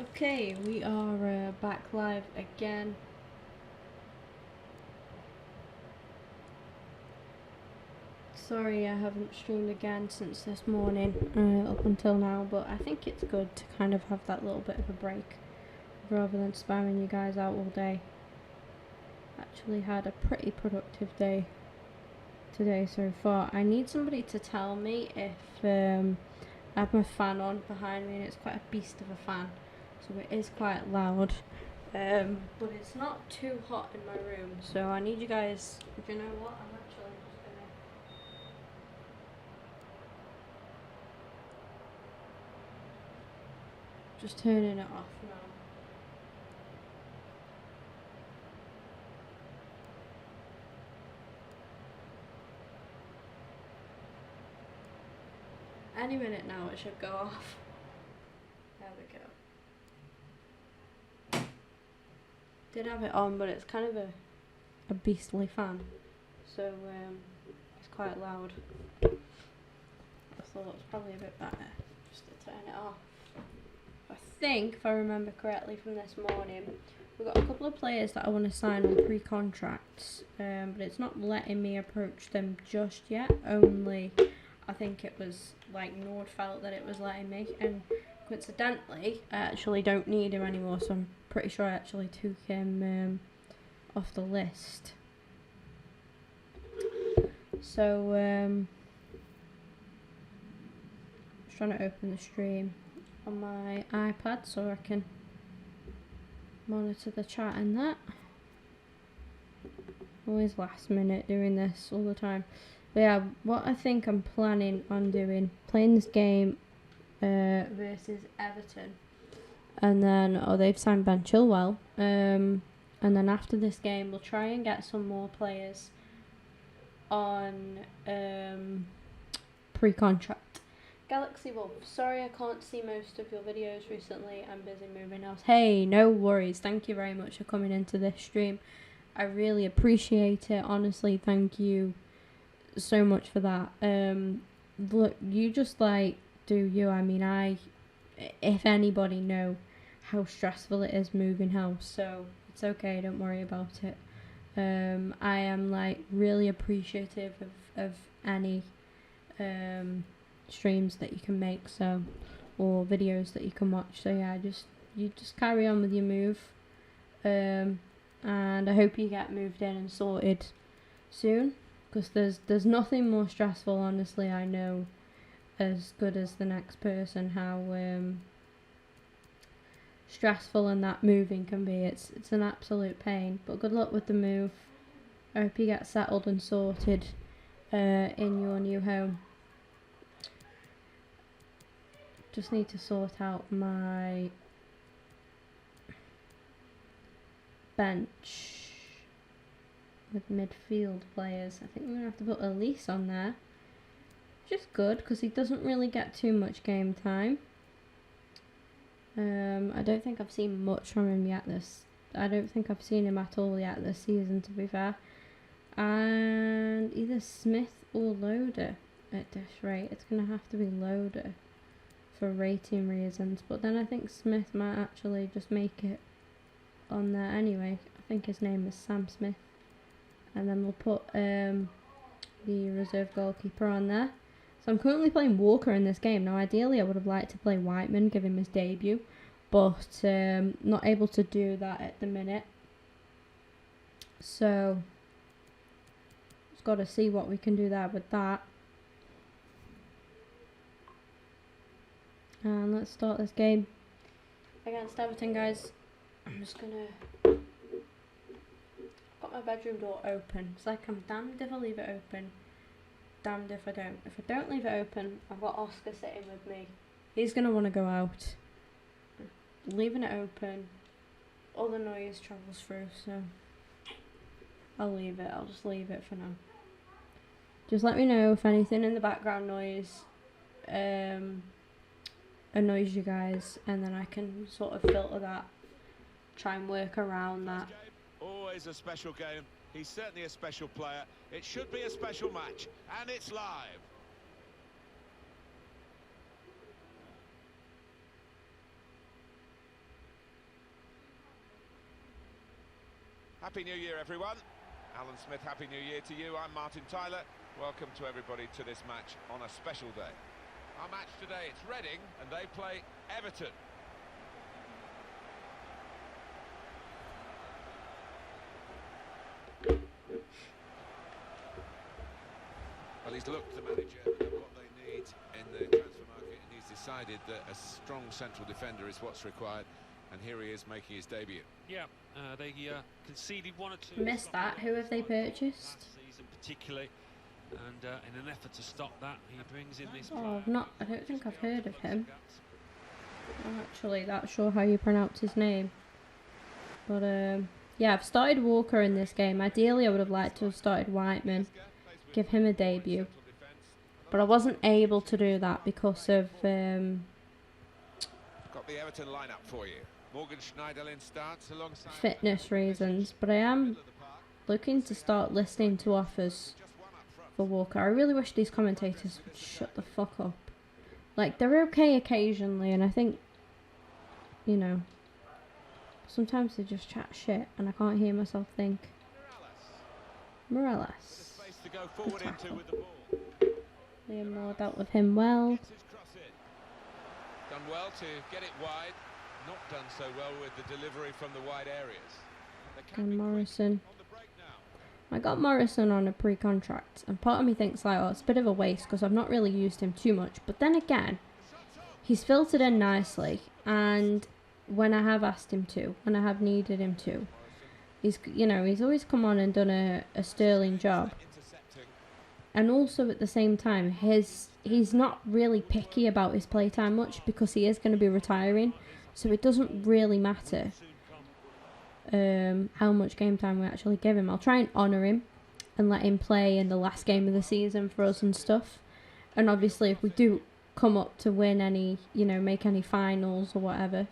Okay, we are back live again. Sorry I haven't streamed again since this morning, up until now, but I think it's good to kind of have that little bit of a break rather than spamming you guys out all day. Actually had a pretty productive day today so far. I need somebody to tell me if I have my fan on behind me, and it's quite a beast of a fan, so it is quite loud. But it's not too hot in my room, so I need you guys. Do you know what? I'm actually just turning it off now. Any minute now it should go off. There we go. Did have it on, but it's kind of a beastly fan, so it's quite loud. I thought it was probably a bit better just to turn it off. I think, if I remember correctly from this morning, we've got a couple of players that I want to sign on pre-contracts, but it's not letting me approach them just yet. Only, I think it was like Nord felt that it was letting me, and coincidentally, I actually don't need him anymore, so I'm pretty sure I actually took him off the list. So, I'm just trying to open the stream on my iPad so I can monitor the chat and that. Always last minute doing this all the time. But yeah, what I think I'm planning on doing, playing this game versus Everton, and then they've signed Ben Chilwell, and then after this game we'll try and get some more players on pre-contract. Galaxy Wolf, sorry I can't see most of your videos recently. I'm busy moving house. Hey, no worries. Thank you very much for coming into this stream. I really appreciate it. Honestly, thank you so much for that. Look, you just like do you. I mean, if anybody know how stressful it is moving house, so it's okay. Don't worry about it. I am like really appreciative of any streams that you can make, so, or videos that you can watch. So yeah, you just carry on with your move, and I hope you get moved in and sorted soon, because there's nothing more stressful, honestly. I know as good as the next person how stressful and that moving can be. It's an absolute pain, but good luck with the move. I hope you get settled and sorted in your new home. Just need to sort out my bench with midfield players. I think we're going to have to put Elise on there, which is good because he doesn't really get too much game time. I don't think I've seen much from him yet I don't think I've seen him at all yet this season, to be fair. And either Smith or Loader at this rate. It's going to have to be Loader for rating reasons, but then I think Smith might actually just make it on there anyway. I think his name is Sam Smith, and then we'll put the reserve goalkeeper on there. So I'm currently playing Walker in this game. Now ideally I would have liked to play Whiteman, give him his debut, but not able to do that at the minute, so just got to see what we can do there with that. And let's start this game against Everton, guys. I'm just gonna... got my bedroom door open. It's like I'm damned if I leave it open, damned if I don't. If I don't leave it open, I've got Oscar sitting with me. He's gonna want to go out. Leaving it open, all the noise travels through, so I'll leave it. I'll just leave it for now. Just let me know if anything in the background noise annoys you guys, and then I can sort of filter that, try and work around that. Always a special game. He's certainly a special player. It should be a special match, and it's live. Happy New Year, everyone. Alan Smith, Happy New Year to you. I'm Martin Tyler. Welcome to everybody to this match on a special day. Our match today, it's Reading, and they play Everton. Well, he's looked the manager at what they need in the transfer market, and he's decided that a strong central defender is what's required. And here he is making his debut. Yeah, they conceded 1 or 2. Missed that. Who have they purchased? Last season particularly, and in an effort to stop that, he brings in this. Oh, I don't think I've heard of him. I'm actually not sure how you pronounce his name. But yeah, I've started Walker in this game. Ideally, I would have liked to have started Whiteman, give him a debut, but I wasn't able to do that because of Got the Everton lineup for you. Morgan Schneiderlin starts alongside fitness reasons, but I am looking to start listening to offers for Walker. I really wish these commentators would shut the fuck up. Like, they're okay occasionally, and I think, you know, sometimes they just chat shit, and I can't hear myself think. Morales. to go forward into with the ball. Liam Moore dealt with him well. Done well to get it wide. Not done so well with the delivery from the wide areas. And Morrison. I got Morrison on a pre-contract, and part of me thinks like, oh, it's a bit of a waste because I've not really used him too much. But then again, he's filtered in nicely, and when I have asked him to, when I have needed him to, he's always come on and done a sterling job. And also at the same time, he's not really picky about his playtime much because he is going to be retiring, so it doesn't really matter how much game time we actually give him. I'll try and honour him and let him play in the last game of the season for us and stuff. And obviously if we do come up to win any, make any finals or whatever,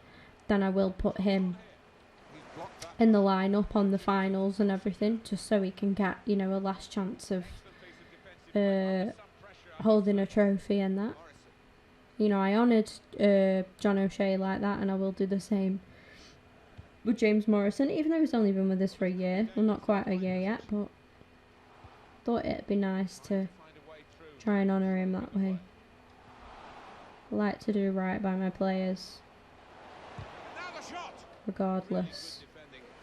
then I will put him in the lineup on the finals and everything, just so he can get, a last chance of holding a trophy and that. I honoured John O'Shea like that, and I will do the same with James Morrison, even though he's only been with us for a year. Well, not quite a year yet, but thought it'd be nice to try and honour him that way. I like to do right by my players, regardless.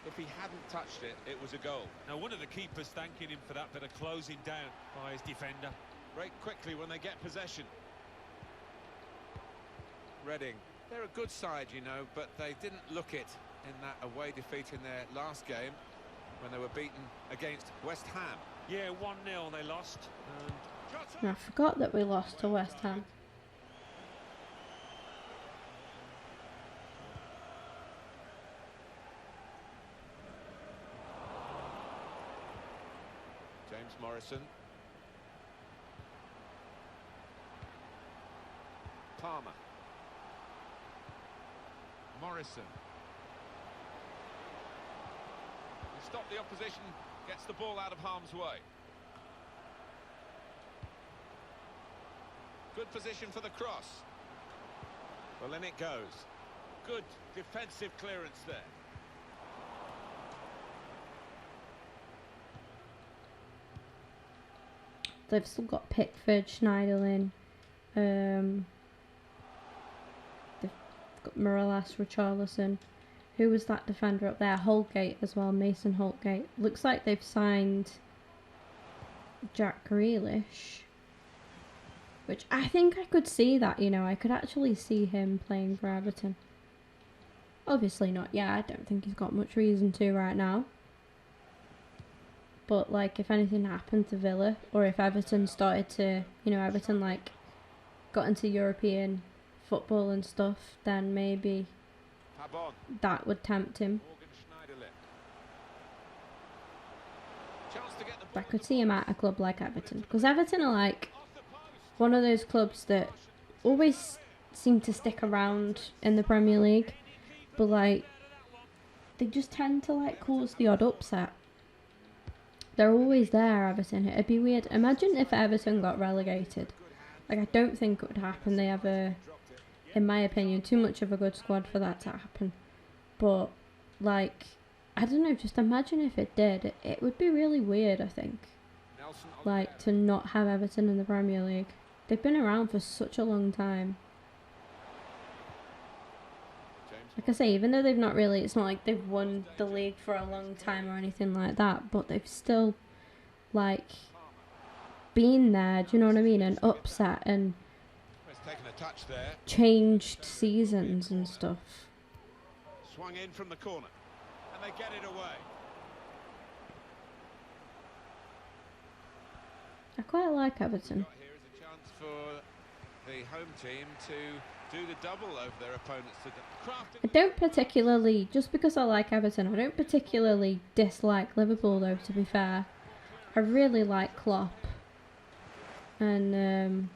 If he hadn't touched it, it was a goal. Now one of the keepers thanking him for that bit of closing down by his defender. Break quickly when they get possession. Reading, they're a good side, but they didn't look it in that away defeat in their last game when they were beaten against West Ham. Yeah, 1-0 they lost. I forgot that we lost to West Ham. James Morrison. Palmer. Morrison. To stop the opposition, gets the ball out of harm's way. Good position for the cross. Well, in it goes. Good defensive clearance there. They've still got Pickford, Schneiderlin, they've got Morales, Richarlison. Who was that defender up there? Holgate as well, Mason Holgate. Looks like they've signed Jack Grealish, which I think I could see that, I could actually see him playing for Everton. Obviously not, I don't think he's got much reason to right now. But, if anything happened to Villa, or if Everton started to, Everton, got into European football and stuff, then maybe that would tempt him. I could see him at a club like Everton. Because Everton are, one of those clubs that always seem to stick around in the Premier League. But, they just tend to, cause the odd upset. They're always there, Everton. It'd be weird. Imagine if Everton got relegated. I don't think it would happen. They have in my opinion, too much of a good squad for that to happen. But, I don't know, just imagine if it did. It would be really weird, I think. Like, to not have Everton in the Premier League. They've been around for such a long time. Like I say, even though they've not really, it's not like they've won the league for a long time or anything like that, but they've still, like, been there, do you know what I mean? And upset and changed seasons and stuff. Swung in from the corner, and they get it away. I quite like Everton. Here is a chance for the home team to do the double over their opponents. I don't particularly, just because I like Everton, I don't particularly dislike Liverpool though, to be fair. I really like Klopp. And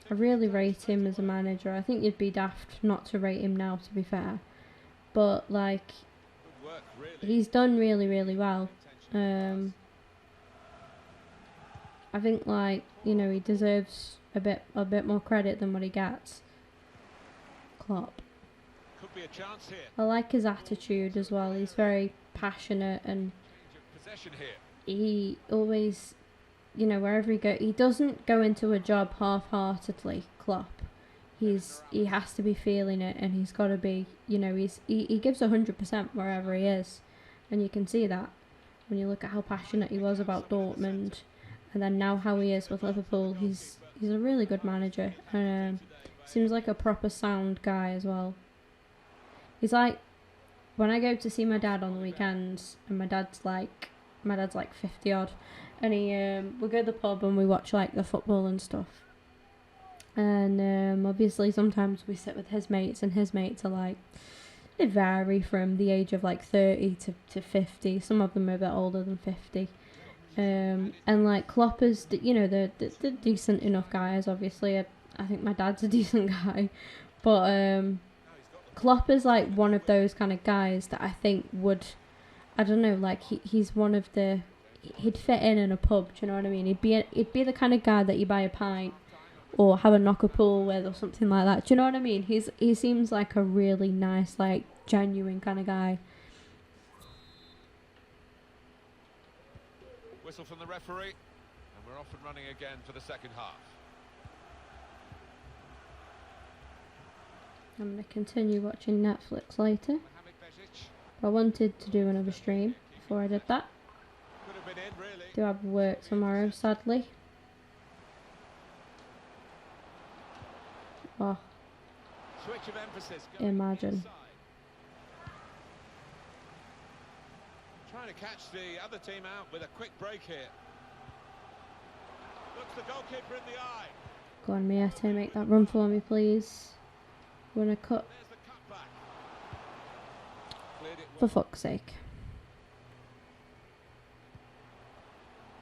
I really rate him as a manager. I think you'd be daft not to rate him now, to be fair. But, like, he's done really, really well. I think, like, you know, he deserves a bit more credit than what he gets. Klopp. Could be a chance here. I like his attitude as well. He's very passionate and he always, you know, wherever he goes, he doesn't go into a job half-heartedly, Klopp. He has to be feeling it, and he's got to be, you know, he gives 100% wherever he is, and you can see that when you look at how passionate he was about Dortmund, and then now how he is with Liverpool. He's a really good manager, and seems like a proper sound guy as well. He's like, when I go to see my dad on the weekends, and my dad's like 50 odd, and we go to the pub and we watch like the football and stuff. And obviously sometimes we sit with his mates, and his mates are like, they vary from the age of like 30 to 50. Some of them are a bit older than 50. And like Klopp is, you know, they're decent enough guys. Obviously, I think my dad's a decent guy, but Klopp is like one of those kind of guys that I think would, I don't know, like he's one of the, he'd fit in a pub. Do you know what I mean? He'd be the kind of guy that you buy a pint or have a knocker pool with or something like that. Do you know what I mean? He seems like a really nice, like, genuine kind of guy. Whistle from the referee, and we're off and running again for the second half. I'm going to continue watching Netflix later. I wanted to do another stream before I did that. Do have work tomorrow, sadly. Oh, Switch of emphasis. imagine. Trying to catch the other team out with a quick break here. Looks the goalkeeper in the eye. Go on, Miete, make that run for me, please. Run a cut. There's the cutback. For fuck's sake.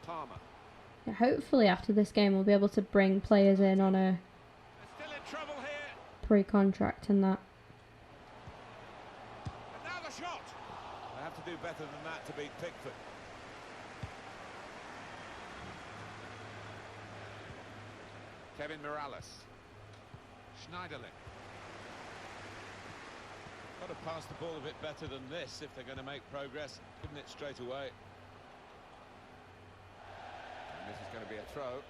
Palmer. Yeah, hopefully after this game we'll be able to bring players in on a Still in trouble here. pre-contract and that. And now the shot. They have to do better than that to beat Pickford. Kevin Morales. Schneiderlin. Got to pass the ball a bit better than this if they're going to make progress. Giving it straight away. And this is going to be a throw.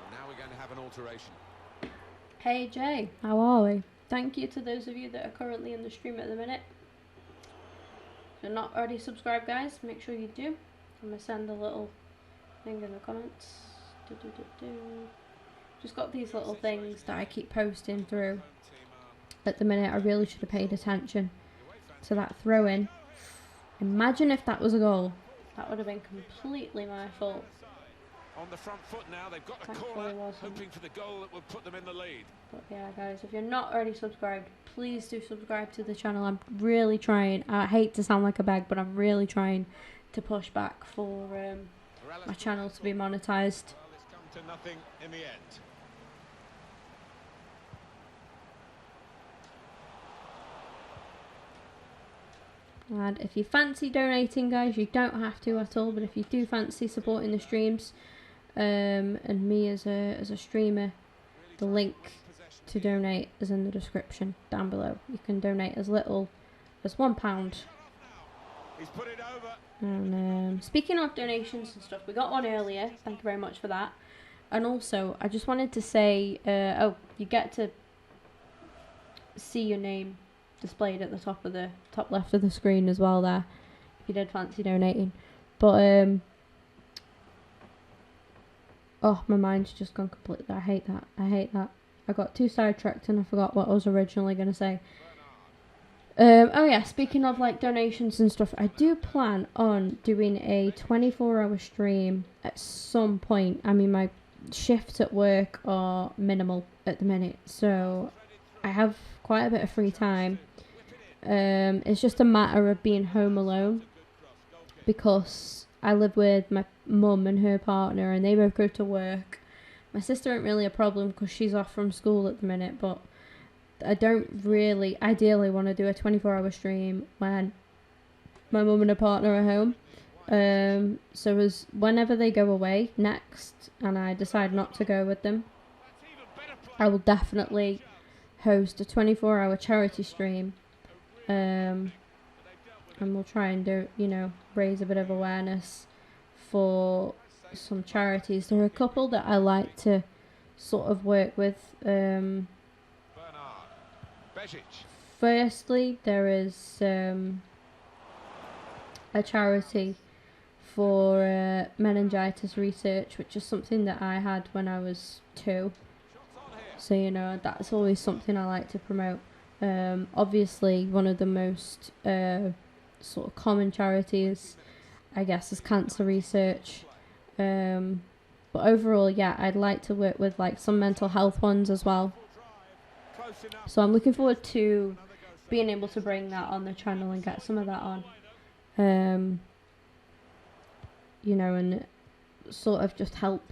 And now we're going to have an alteration. Hey Jay, how are we? Thank you to those of you that are currently in the stream at the minute. If you're not already subscribed, guys, make sure you do. I'm going to send a little thing in the comments. Just got these little things that I keep posting through. At the minute, I really should have paid attention to that throw-in. Imagine if that was a goal. That would have been completely my fault. On the front foot now, they've got a corner, hoping for the goal that will put them in the lead. But yeah, guys, if you're not already subscribed, please do subscribe to the channel. I'm really trying. I hate to sound like a beg, but I'm really trying to push back for my channel to be monetized. Well, it's come to nothing in the end. And if you fancy donating, guys, you don't have to at all. But if you do fancy supporting the streams and me as a streamer, the link to donate is in the description down below. You can donate as little as £1. He's put it over. And speaking of donations and stuff, we got one earlier. Thank you very much for that. And also, I just wanted to say, you get to see your name displayed at the top left of the screen as well there, if you did fancy donating. But oh, my mind's just gone completely. I hate that. I got too sidetracked and I forgot what I was originally going to say. Oh yeah, speaking of like donations and stuff, I do plan on doing a 24-hour stream at some point. I mean, my shifts at work are minimal at the minute, so I have quite a bit of free time. It's just a matter of being home alone, because I live with my mum and her partner and they both go to work. My sister ain't really a problem because she's off from school at the minute, but I don't really ideally want to do a 24-hour stream when my mum and her partner are home. So as whenever they go away next and I decide not to go with them, I will definitely host a 24-hour charity stream. And we'll try and do, raise a bit of awareness for some charities. There are a couple that I like to sort of work with. Firstly, there is a charity for meningitis research, which is something that I had when I was 2. So, that's always something I like to promote. Obviously, one of the most sort of common charities, I guess, is cancer research. But overall, yeah, I'd like to work with like some mental health ones as well. So I'm looking forward to being able to bring that on the channel and get some of that on. And sort of just help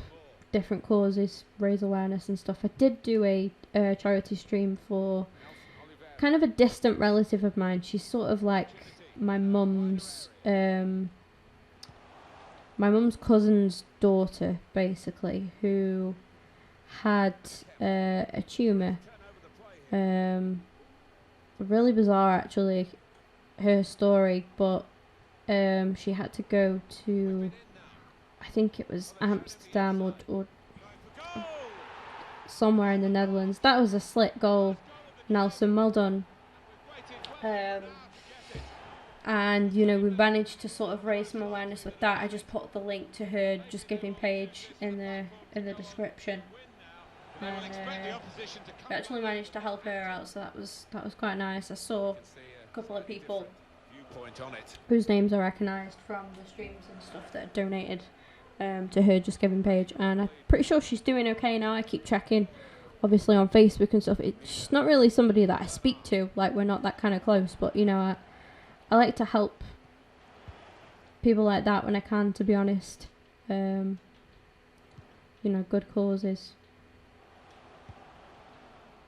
different causes, raise awareness and stuff. I did do a charity stream for kind of a distant relative of mine. She's sort of like my mum's cousin's daughter, basically, who had a tumour. Really bizarre, actually, her story, but she had to go to, I think it was Amsterdam or somewhere in the Netherlands. That was a slick goal, Nelson, well done. And we managed to sort of raise some awareness with that. I just put the link to her Just Giving page in the description. And we actually managed to help her out, so that was quite nice. I saw a couple of people whose names I recognised from the streams and stuff that had donated to her Just Giving page, and I'm pretty sure she's doing okay now. I keep checking, obviously, on Facebook and stuff. She's not really somebody that I speak to, like, we're not that kind of close, but I like to help people like that when I can, to be honest. Good causes.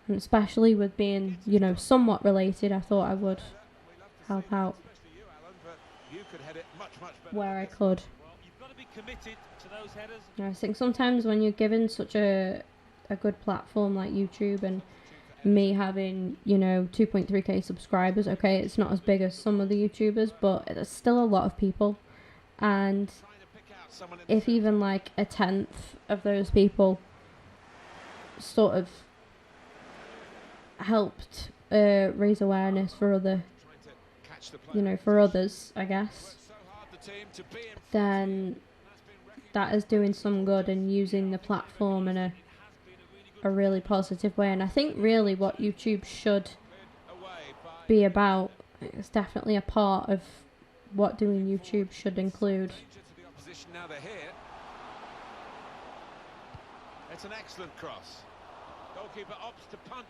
And especially with being, somewhat related, I thought I would help out where I could. I think sometimes when you're given such a good platform like YouTube, and me having, 2.3k subscribers, okay, it's not as big as some of the YouTubers, but there's still a lot of people. And if even like a 10th of those people sort of helped raise awareness for for others, I guess, then that is doing some good and using the platform in a really positive way. And I think really what YouTube should be about is definitely a part of what doing YouTube should include. It's an excellent cross. Goalkeeper opts to punch.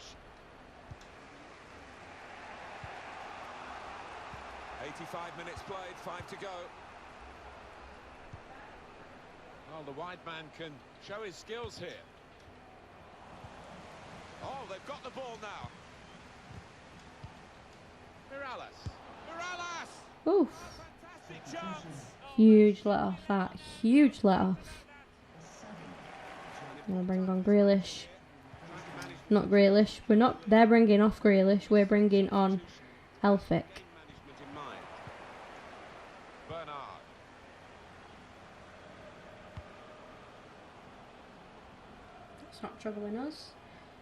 85 minutes played, 5 to go. Well, the wide man can show his skills here. Oh, they've got the ball now. Mirallas! Oof. Fantastic chance. Huge let off that. Huge let off. I'm going to bring on Grealish. not Grealish. They're bringing off Grealish. We're bringing on Elphick. Bernard. It's not troubling us.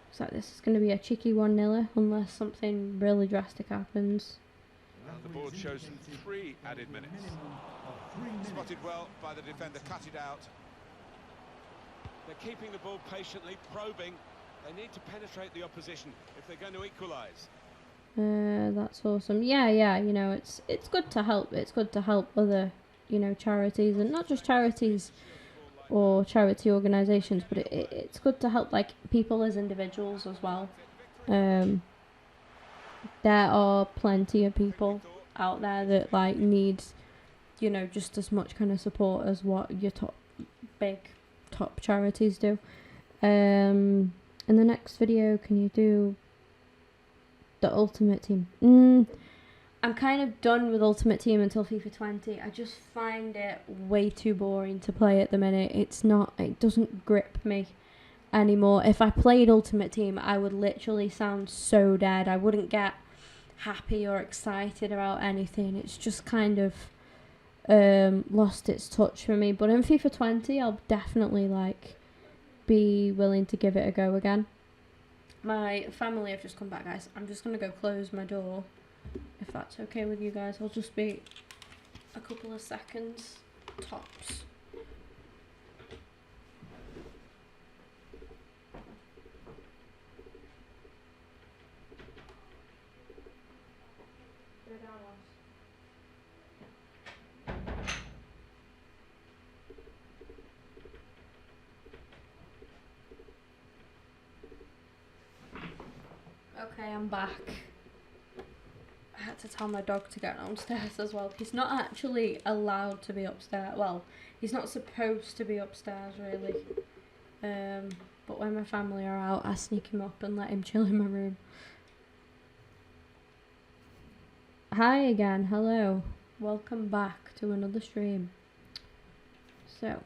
Looks like this is going to be a cheeky 1-0 unless something really drastic happens. The board shows 3 added minutes. Spotted well by the defender, cut it out. They're keeping the ball patiently, probing. They need to penetrate the opposition if they're going to equalise. That's awesome. Yeah, you know, it's good to help. It's good to help other, you know, charities, and not just charities or charity organisations, but it's good to help, like, people as individuals as well. There are plenty of people out there that, like, need, you know, just as much kind of support as what your top charities do. In the next video, can you do the Ultimate Team? I'm kind of done with Ultimate Team until FIFA 20. I just find it way too boring to play at the minute. It doesn't grip me anymore. If I played Ultimate Team, I would literally sound so dead. I wouldn't get happy or excited about anything. It's just kind of lost its touch for me. But in FIFA 20, I'll definitely, like, be willing to give it a go again. My family have just come back, guys. I'm just going to go close my door, if that's okay with you guys. I'll just be a couple of seconds, tops. Okay, I'm back. I had to tell my dog to get downstairs as well. He's not actually allowed to be upstairs. Well, he's not supposed to be upstairs, really. But when my family are out, I sneak him up and let him chill in my room. Hi again, hello. Welcome back to another stream. So,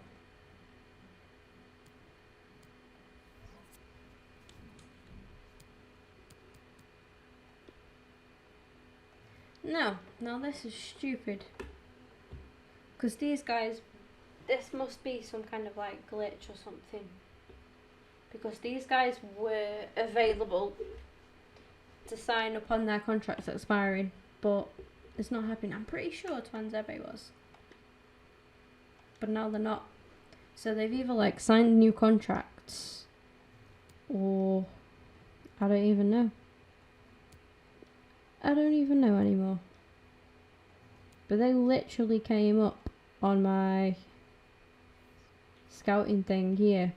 no, this is stupid. Because these guys, this must be some kind of, like, glitch or something. Because these guys were available to sign up on their contracts expiring, but it's not happening. I'm pretty sure Twanzebe was. But now they're not. So they've either, like, signed new contracts, or I don't even know. I don't even know anymore. But they literally came up on my scouting thing here.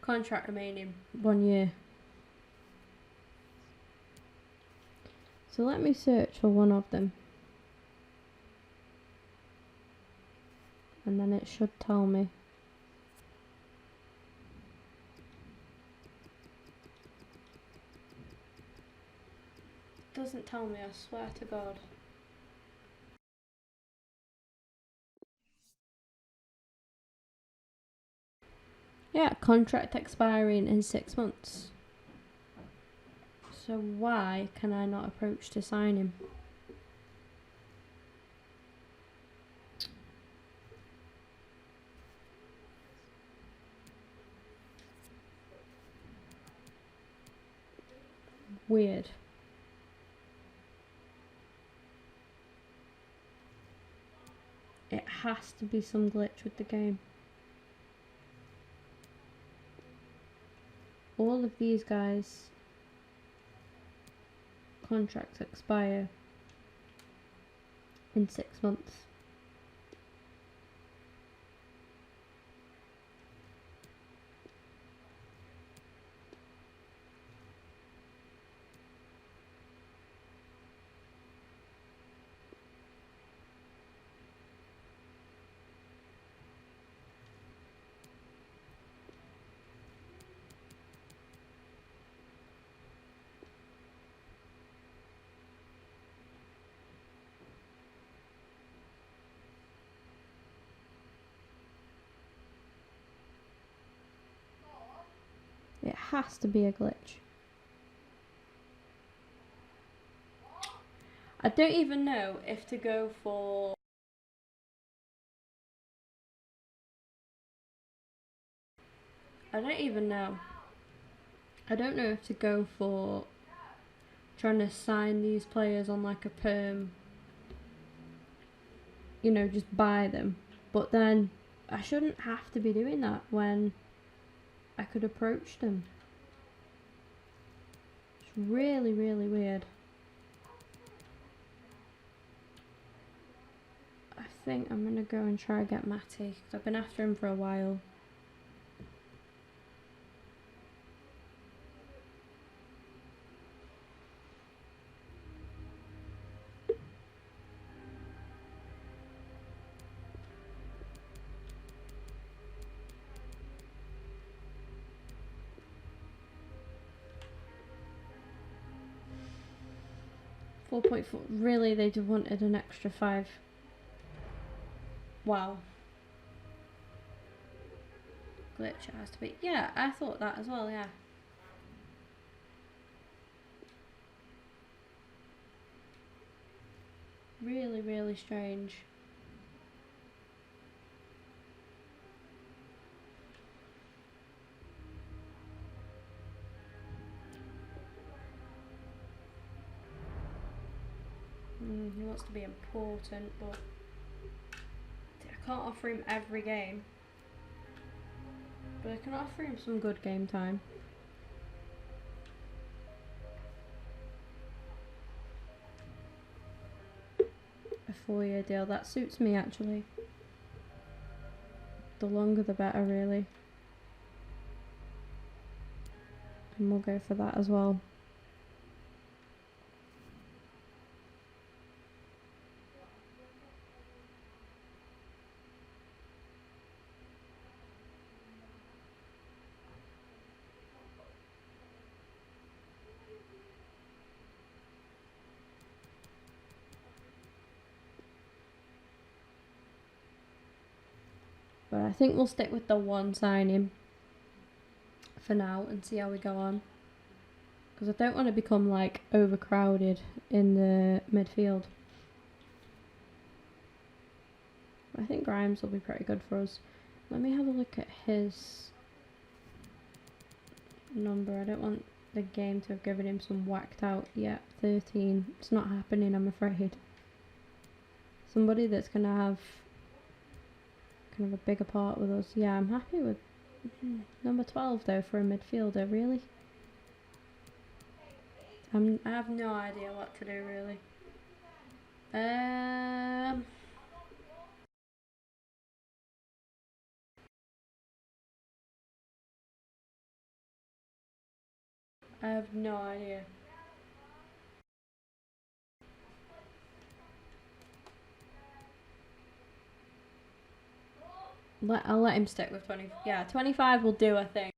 Contract remaining 1 year. So let me search for one of them. And then it should tell me. Doesn't tell me, I swear to God. Yeah, contract expiring in 6 months. So why can I not approach to sign him? Weird. It has to be some glitch with the game. All of these guys' contracts expire in 6 months. It has to be a glitch. I don't even know if to go for... I don't even know. I don't know if to go for trying to sign these players on like a perm, you know, just buy them. But then I shouldn't have to be doing that when I could approach them. It's really, really weird. I think I'm gonna go and try get Matty, because I've been after him for a while. .4. Really, they just wanted an extra 5. Wow. Glitch it has to be. Yeah, I thought that as well, yeah. Really, really strange. He wants to be important, but I can't offer him every game. But I can offer him some good game time. A 4-year deal, that suits me actually. The longer the better, really. And we'll go for that as well. But I think we'll stick with the one signing for now and see how we go on. Because I don't want to become like overcrowded in the midfield. I think Grimes will be pretty good for us. Let me have a look at his number. I don't want the game to have given him some whacked out. Yep, 13. It's not happening, I'm afraid. Somebody that's going to have kind of a bigger part with us. Yeah, I'm happy with number 12 though for a midfielder, really. I have no idea what to do, really. I have no idea. I'll let him stick with 20. Yeah, 25 will do, I think.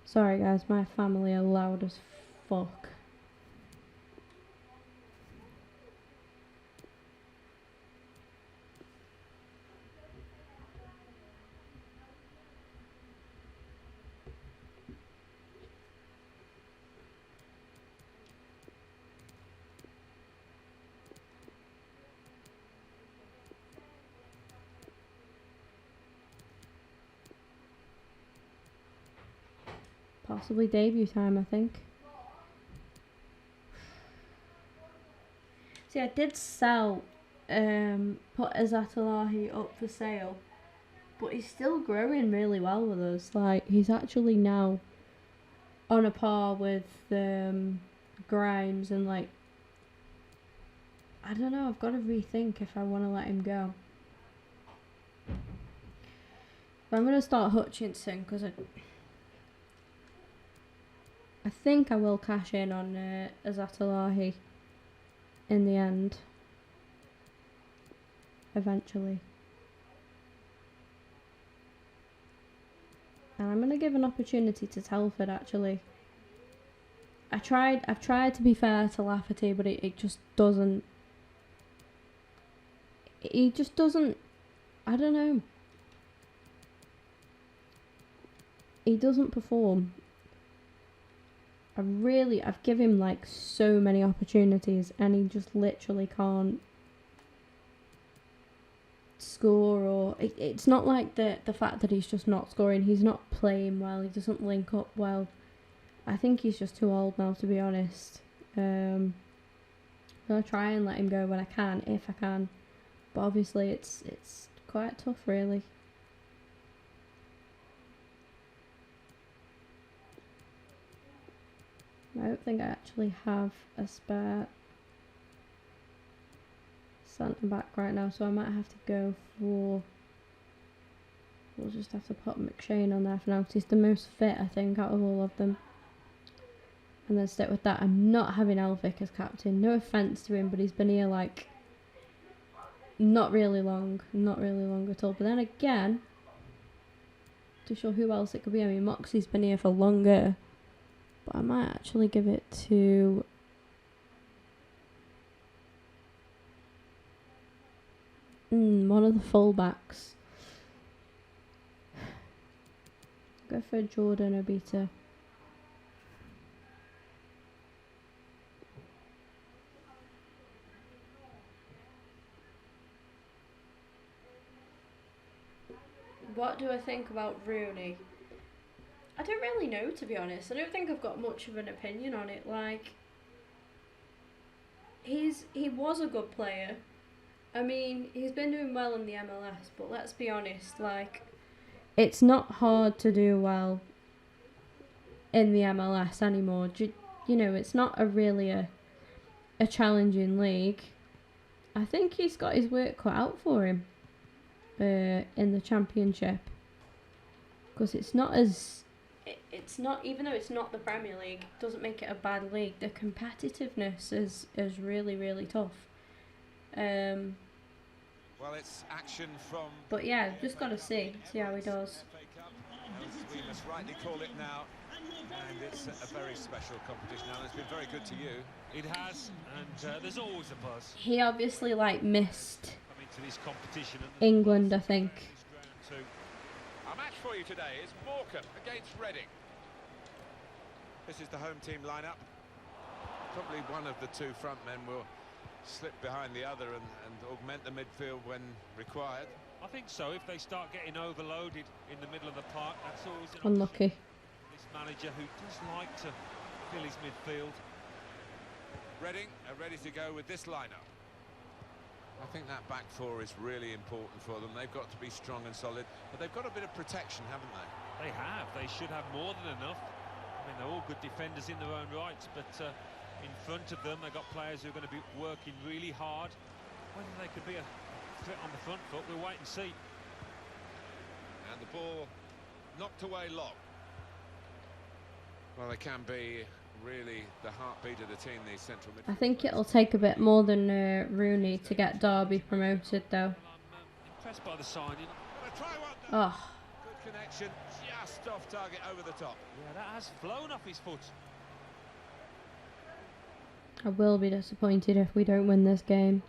Sorry guys, my family are loud as fuck. Possibly debut time, I think. See, I did sell, put Azatalahi up for sale, but he's still growing really well with us. Like, he's actually now on a par with Grimes, and like, I don't know, I've got to rethink if I want to let him go. But I'm going to start Hutchinson because I think I will cash in on Azatalahi in the end. eventually. And I'm going to give an opportunity to Telford, actually. I've tried to be fair to Lafferty, but it just doesn't. He just doesn't. I don't know. He doesn't perform. I've given him like so many opportunities, and he just literally can't score. Or it's not like the fact that he's just not scoring. He's not playing well. He doesn't link up well. I think he's just too old now, to be honest. I'm gonna try and let him go when I can, if I can. But obviously, it's quite tough, really. I don't think I actually have a spare centre back right now, so I might have to go for. We'll just have to put McShane on there for now, because he's the most fit, I think, out of all of them. And then stick with that. I'm not having Elphick as captain. No offence to him, but he's been here like not really long at all. But then again, too sure who else it could be. I mean, Moxie's been here for longer, but I might actually give it to one of the fullbacks. Go for Jordan Obita. What do I think about Rooney? I don't really know, to be honest. I don't think I've got much of an opinion on it. Like, he was a good player. I mean, he's been doing well in the MLS, but let's be honest, like, it's not hard to do well in the MLS anymore. You know, it's not really a challenging league. I think he's got his work cut out for him in the Championship, because it's not, even though it's not the Premier League, it doesn't make it a bad league. The competitiveness is really, really tough. Well, it's action from. But yeah, just got to see how he does. We must rightly call it now, and it's a very special competition. Now, it's been very good to you. It has, and there's always a buzz. He obviously missed To this competition. England, I think. Our match for you today is Morecambe against Reading. This is the home team lineup. Probably one of the two front men will slip behind the other and augment the midfield when required. I think so. If they start getting overloaded in the middle of the park, that's always unlucky. This manager who does like to fill his midfield. Reading are ready to go with this lineup. I think that back four is really important for them. They've got to be strong and solid, but they've got a bit of protection, haven't they? They have. They should have more than enough. I mean, they're all good defenders in their own rights, but in front of them, they've got players who are going to be working really hard. Whether they could be a threat on the front foot, we'll wait and see. And the ball knocked away long. Well, they can be really the heartbeat of the team, these central midfielders. I think it'll take a bit more than Rooney to get Derby promoted, though. I'm impressed by the signing. Oh. Good connection, just off target over the top. Yeah, that has flown off his foot. I will be disappointed if we don't win this game.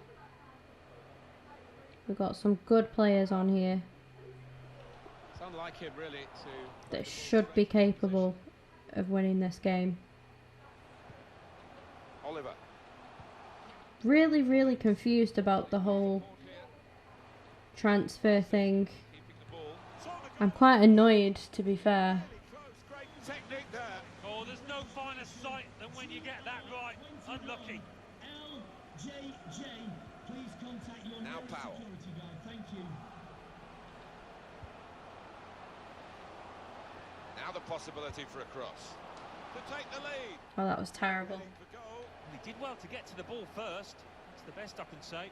We've got some good players on here. It's unlike him, really, to... that should be capable of winning this game. Oliver. Really confused about the whole transfer thing. I'm quite annoyed, to be fair. Technique there. Oh, there's no finer sight than when you get that right. Unlucky. Now Powell. Now the possibility for a cross. To take the lead. Oh, that was terrible. He did well to get to the ball first. That's the best I can say.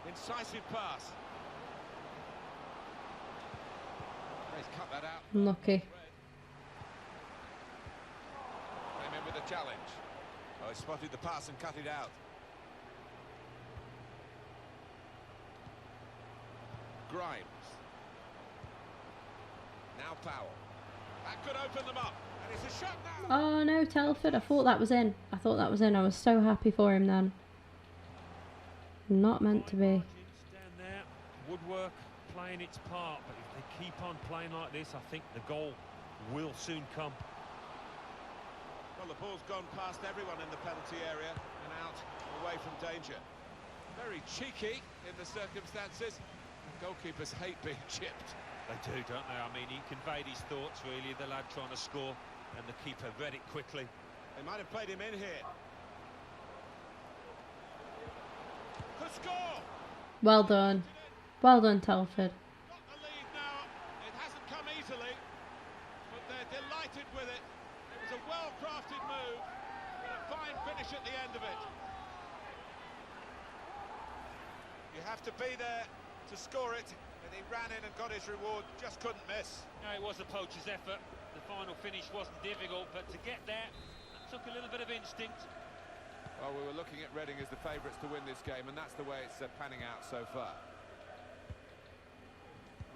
Incisive pass. he's cut that out. Unlucky. Came in with a challenge. Oh, he spotted the pass and cut it out. Grimes. Now Powell. That could open them up. And it's a shot now. Oh no, Telford. I thought that was in. I thought that was in. I was so happy for him then. Not meant to be. Down there, woodwork playing its part, but if they keep on playing like this, I think the goal will soon come. Well, the ball's gone past everyone in the penalty area and out, away from danger. Very cheeky in the circumstances. Goalkeepers hate being chipped. They do, don't they? I mean, he conveyed his thoughts, really, the lad trying to score, and the keeper read it quickly. They might have played him in here. Could score! Well done. Well done, Telford. Got the lead now. It hasn't come easily, but they're delighted with it. It was a well-crafted move, and a fine finish at the end of it. You have to be there to score it, and he ran in and got his reward, just couldn't miss. No, it was a poacher's effort. The final finish wasn't difficult, but to get there, that took a little bit of instinct. Well, we were looking at Reading as the favourites to win this game, and that's the way it's panning out so far.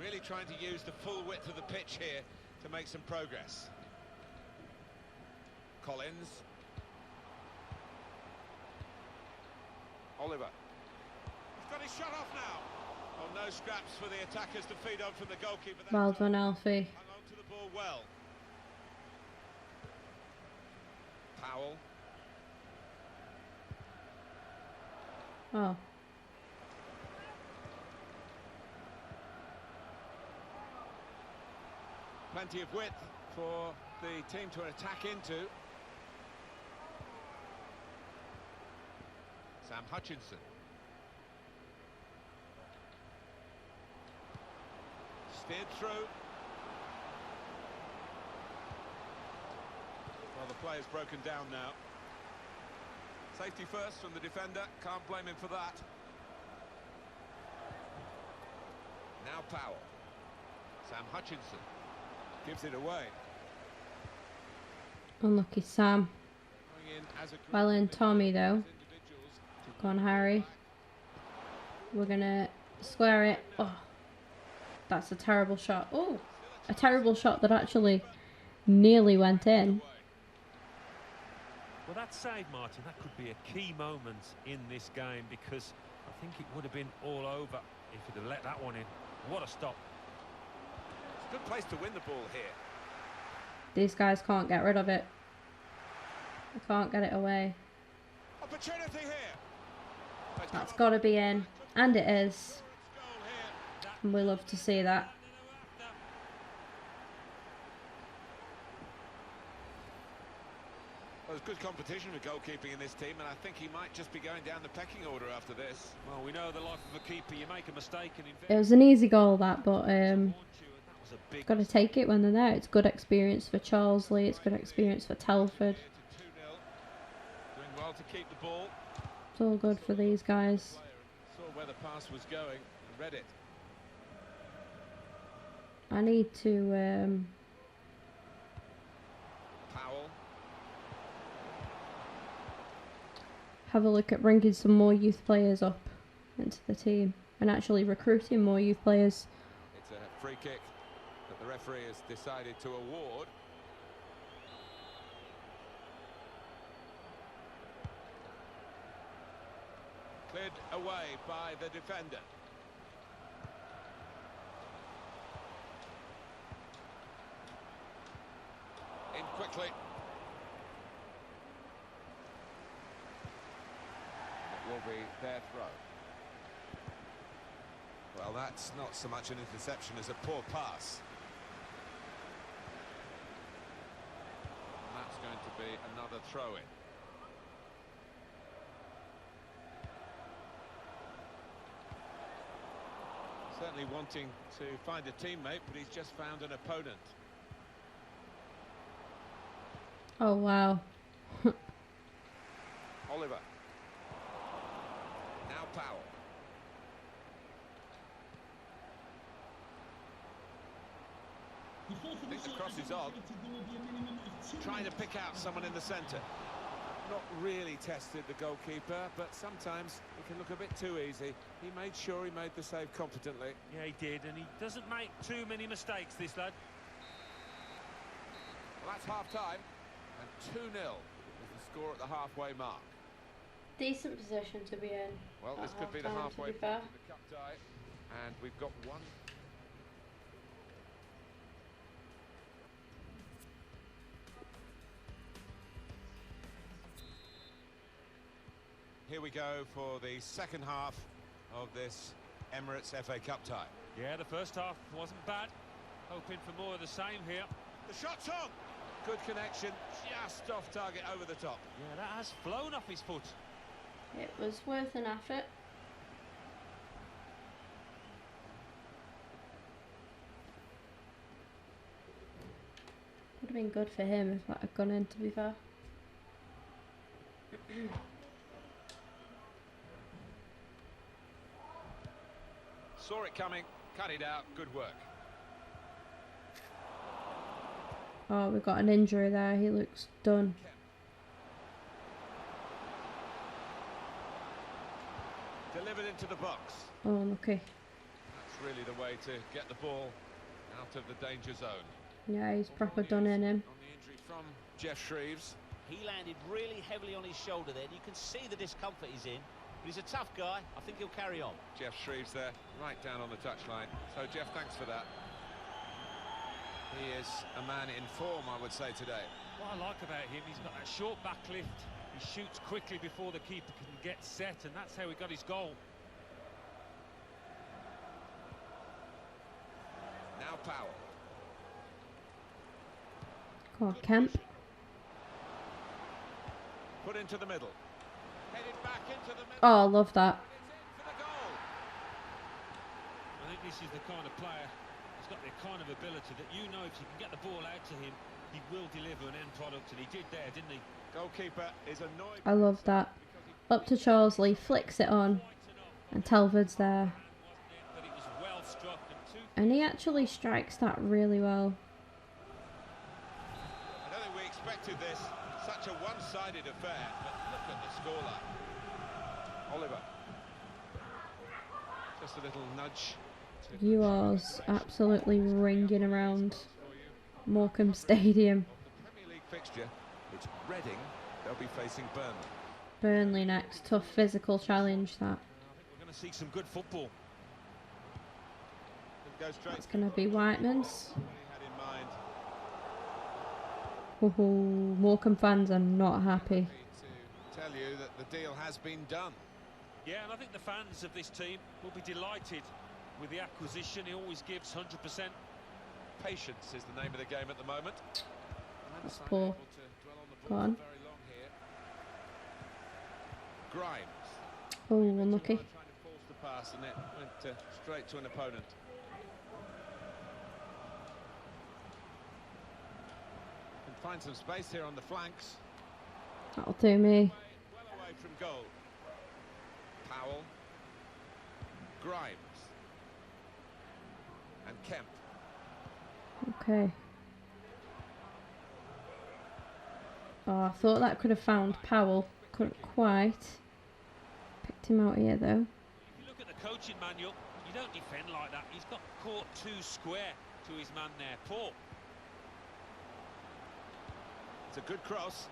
Really trying to use the full width of the pitch here to make some progress. Collins. Oliver. He's got his shot off now. Oh, no scraps for the attackers to feed on from the goalkeeper. Well done, Alfie. Hung on to the ball well. Powell. Oh. Plenty of width for the team to attack into. Sam Hutchinson. Steered through. Well, the player's broken down now. Safety first from the defender, can't blame him for that. Now Powell. Sam Hutchinson gives it away. Unlucky Sam. Well in Tommy though. Go on, Harry. We're gonna square it. Oh, that's a terrible shot. Oh, a terrible shot that actually nearly went in. Well, that save, Martin, that could be a key moment in this game, because I think it would have been all over if he'd have let that one in. What a stop. It's a good place to win the ball here. These guys can't get rid of it. They can't get it away. Opportunity here. That's got to be in. And it is. And we love to see that. Well, there's good competition with goalkeeping in this team, and I think he might just be going down the pecking order after this. Well, we know the life of a keeper, you make a mistake and it was an easy goal, that, but got to take it when they're there. It's good experience for Charlesley, it's good experience for Telford. Doing well to keep the ball. It's all good for these guys. Saw where the pass was going and read it. I need to Powell. have a look at bringing some more youth players up into the team and actually recruiting more youth players. It's a free kick that the referee has decided to award. Cleared away by the defender. In quickly. It will be their throw. Well, that's not so much an interception as a poor pass. And that's going to be another throw-in. Certainly wanting to find a teammate, but he's just found an opponent. Oh, wow. Oliver. Now Powell. I think the cross is on. Trying to pick out someone in the centre. Not really tested the goalkeeper, but sometimes it can look a bit too easy. He made sure he made the save competently. Yeah, he did, and he doesn't make too many mistakes, this lad. Well, that's half-time, and 2-0 is the score at the halfway mark. Decent position to be in. Well, this could be the halfway point of the cup tie, and we've got one. Here we go for the second half of this Emirates FA Cup tie. Yeah, the first half wasn't bad. Hoping for more of the same here. The shot's on! Good connection, just off target over the top. Yeah, that has flown off his foot. It was worth an effort. Would have been good for him if that had gone in, to be fair. Saw it coming, cut it out, good work. Oh, we've got an injury there. He looks done. Delivered into the box. Oh, okay. That's really the way to get the ball out of the danger zone. Yeah, he's proper done in him. On the injury from Jeff Shreves. He landed really heavily on his shoulder there. You can see the discomfort he's in. But he's a tough guy. I think he'll carry on. Jeff Shreves there, right down on the touchline. So, Jeff, thanks for that. He is a man in form, I would say, today. What I like about him, he's got that short back lift. He shoots quickly before the keeper can get set, and that's how he got his goal. Now Powell. Come on, Kemp. Put into the middle. Headed back into the middle. Oh, I love that. It's in for the goal. I think this is the kind of player who's got the kind of ability that you know if you can get the ball out to him, he will deliver an end product, and he did there, didn't he? Goalkeeper is annoyed. I love that. Up to Charlesley, flicks it on, and Telford's there. But it was well struck, And he actually strikes that really well. I don't think we expected this. Such a one-sided affair, but look at the scoreline. Oliver. Just a little nudge. You are absolutely ringing around Morecambe Stadium. The Premier League fixture, it's Reading. They'll be facing Burnley. Burnley next. Tough physical challenge, that. I think we're going to see some good football. That's going to be Whiteman's. Morecambe fans are not happy. To tell you that the deal has been done. Yeah, and I think the fans of this team will be delighted with the acquisition. He always gives 100%. Patience is the name of the game at the moment. That's poor. Go on. Grimes. Oh, unlucky. Trying to force the pass, and it went straight to an opponent. Can find some space here on the flanks. That'll do me. Well away from goal. Powell. Grimes. And Kemp. Okay. Oh, I thought that could have found Powell. Couldn't quite. Picked him out here, though. If you look at the coaching manual, you don't defend like that. He's got caught too square to his man there. Poor. It's a good cross.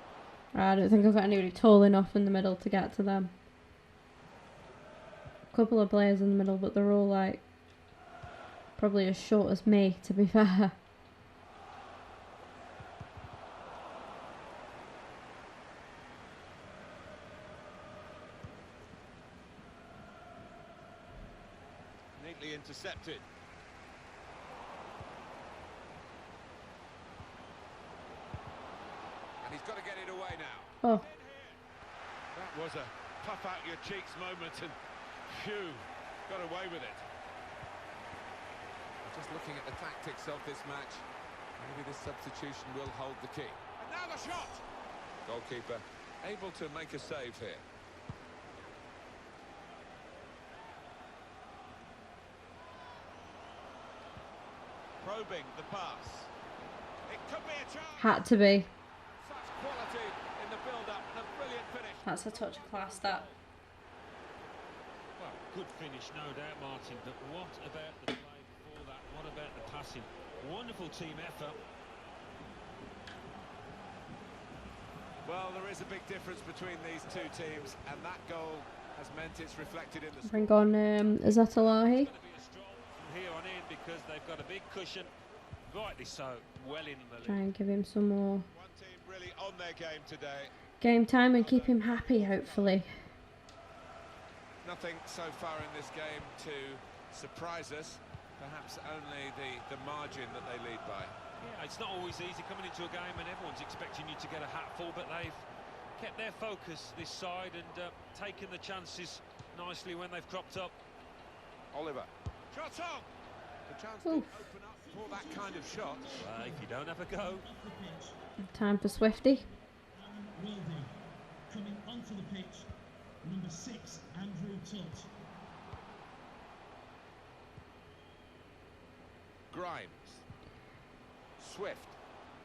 I don't think I've got anybody tall enough in the middle to get to them. A couple of players in the middle, but they're all like probably as short as me, to be fair. Neatly intercepted. And he's got to get it away now. Oh, That was a puff out your cheeks moment, and phew, got away with it. Just looking at the tactics of this match, maybe this substitution will hold the key. And now the shot! Goalkeeper able to make a save here. Probing the pass. Could be a chance. Had to be. Such quality in the build-up and a brilliant finish. That's a touch of class, that. Well, good finish, no doubt, Martin, but what about the play before that? What about the passing? Wonderful team effort. Well, there is a big difference between these two teams, and that goal has meant it's reflected in the Bring on Zatalahi. It's going to be a stroll from here on in because they've got a big cushion, rightly so, well in the Try lead. and give him some more one team really on their game today. game time and keep him happy, hopefully. Nothing so far in this game to surprise us. Perhaps only the margin that they lead by. Yeah, it's not always easy coming into a game and everyone's expecting you to get a hatful, but they've kept their focus this side and taken the chances nicely when they've cropped up. Oliver. Shot on! The chance to Oof. open up for that kind of shot. If you don't have a go. Time for Swifty. Will do. Coming onto the pitch, number 6, Andrew Tutt. Grimes. Swift.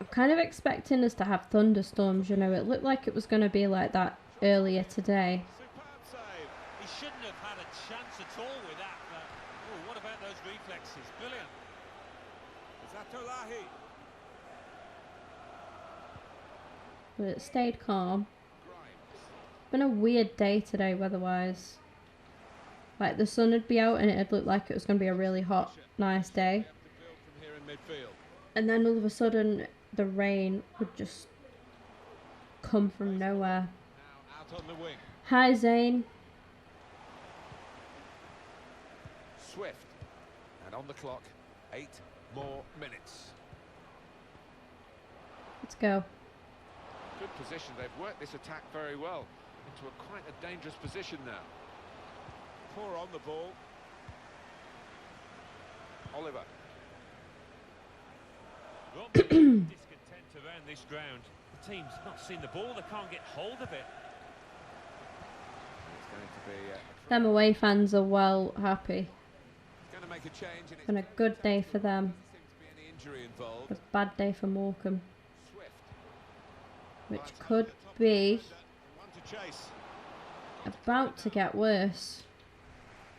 I'm kind of expecting us to have thunderstorms, you know. It looked like it was going to be like that earlier today. Superb save. He shouldn't have had a chance at all with that. Oh, what about those reflexes? Brilliant. Zatolahi. But it stayed calm. Grimes. Been a weird day today weather-wise. Like the sun would be out and it'd look like it was going to be a really hot, nice day. They have to build from here in midfield. And then all of a sudden the rain would just come from nowhere. Now out on the wing. Hi Zane. Swift. And on the clock, 8 more minutes. Let's go. Good position. They've worked this attack very well into quite a dangerous position now. Poor on the ball. Oliver. Well, discontent around this ground. The team's not seen the ball, they can't get hold of it. It's going to be Them away fans are well happy. going to make a change. And Been a good day for them. doesn't seem to be any injury involved. A bad day for Morecambe, Swift. which Right could over the top of be the defender. One to chase. about to get worse.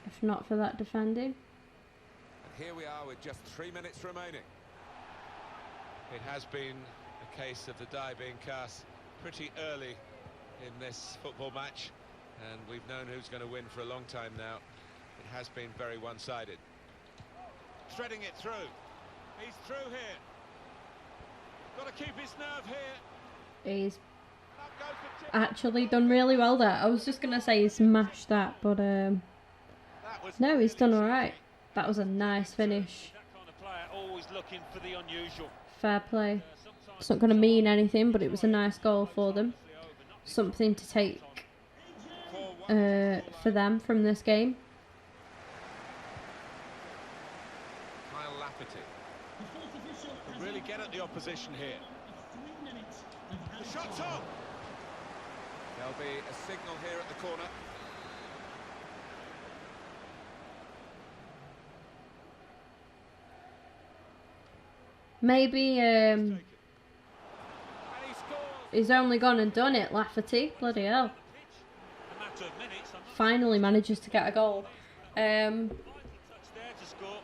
If not for that defending. And here we are with just 3 minutes remaining. It has been a case of the die being cast pretty early in this football match, and we've known who's going to win for a long time now. It has been very one-sided. Threading it through. He's through here. Got to keep his nerve here. He's And up goes the tip. actually done really well there. I was just going to say he smashed that, but That was no, he's really done alright. tricky. That was a nice finish. That kind of player always looking for the unusual. Fair play. Sometimes It's not going to mean anything, but it was a nice goal for them. over, not Something to take 4-1. for them from this game. Kyle Lafferty. The fourth official has Really get at the opposition here. 3 minutes of The added shot's time. on. There'll be a signal here at the corner. Maybe Taken. And he scores. he's only gone and done it, Lafferty. Bloody hell. a matter of minutes. I'm not Finally manages to get a goal. touch there to score.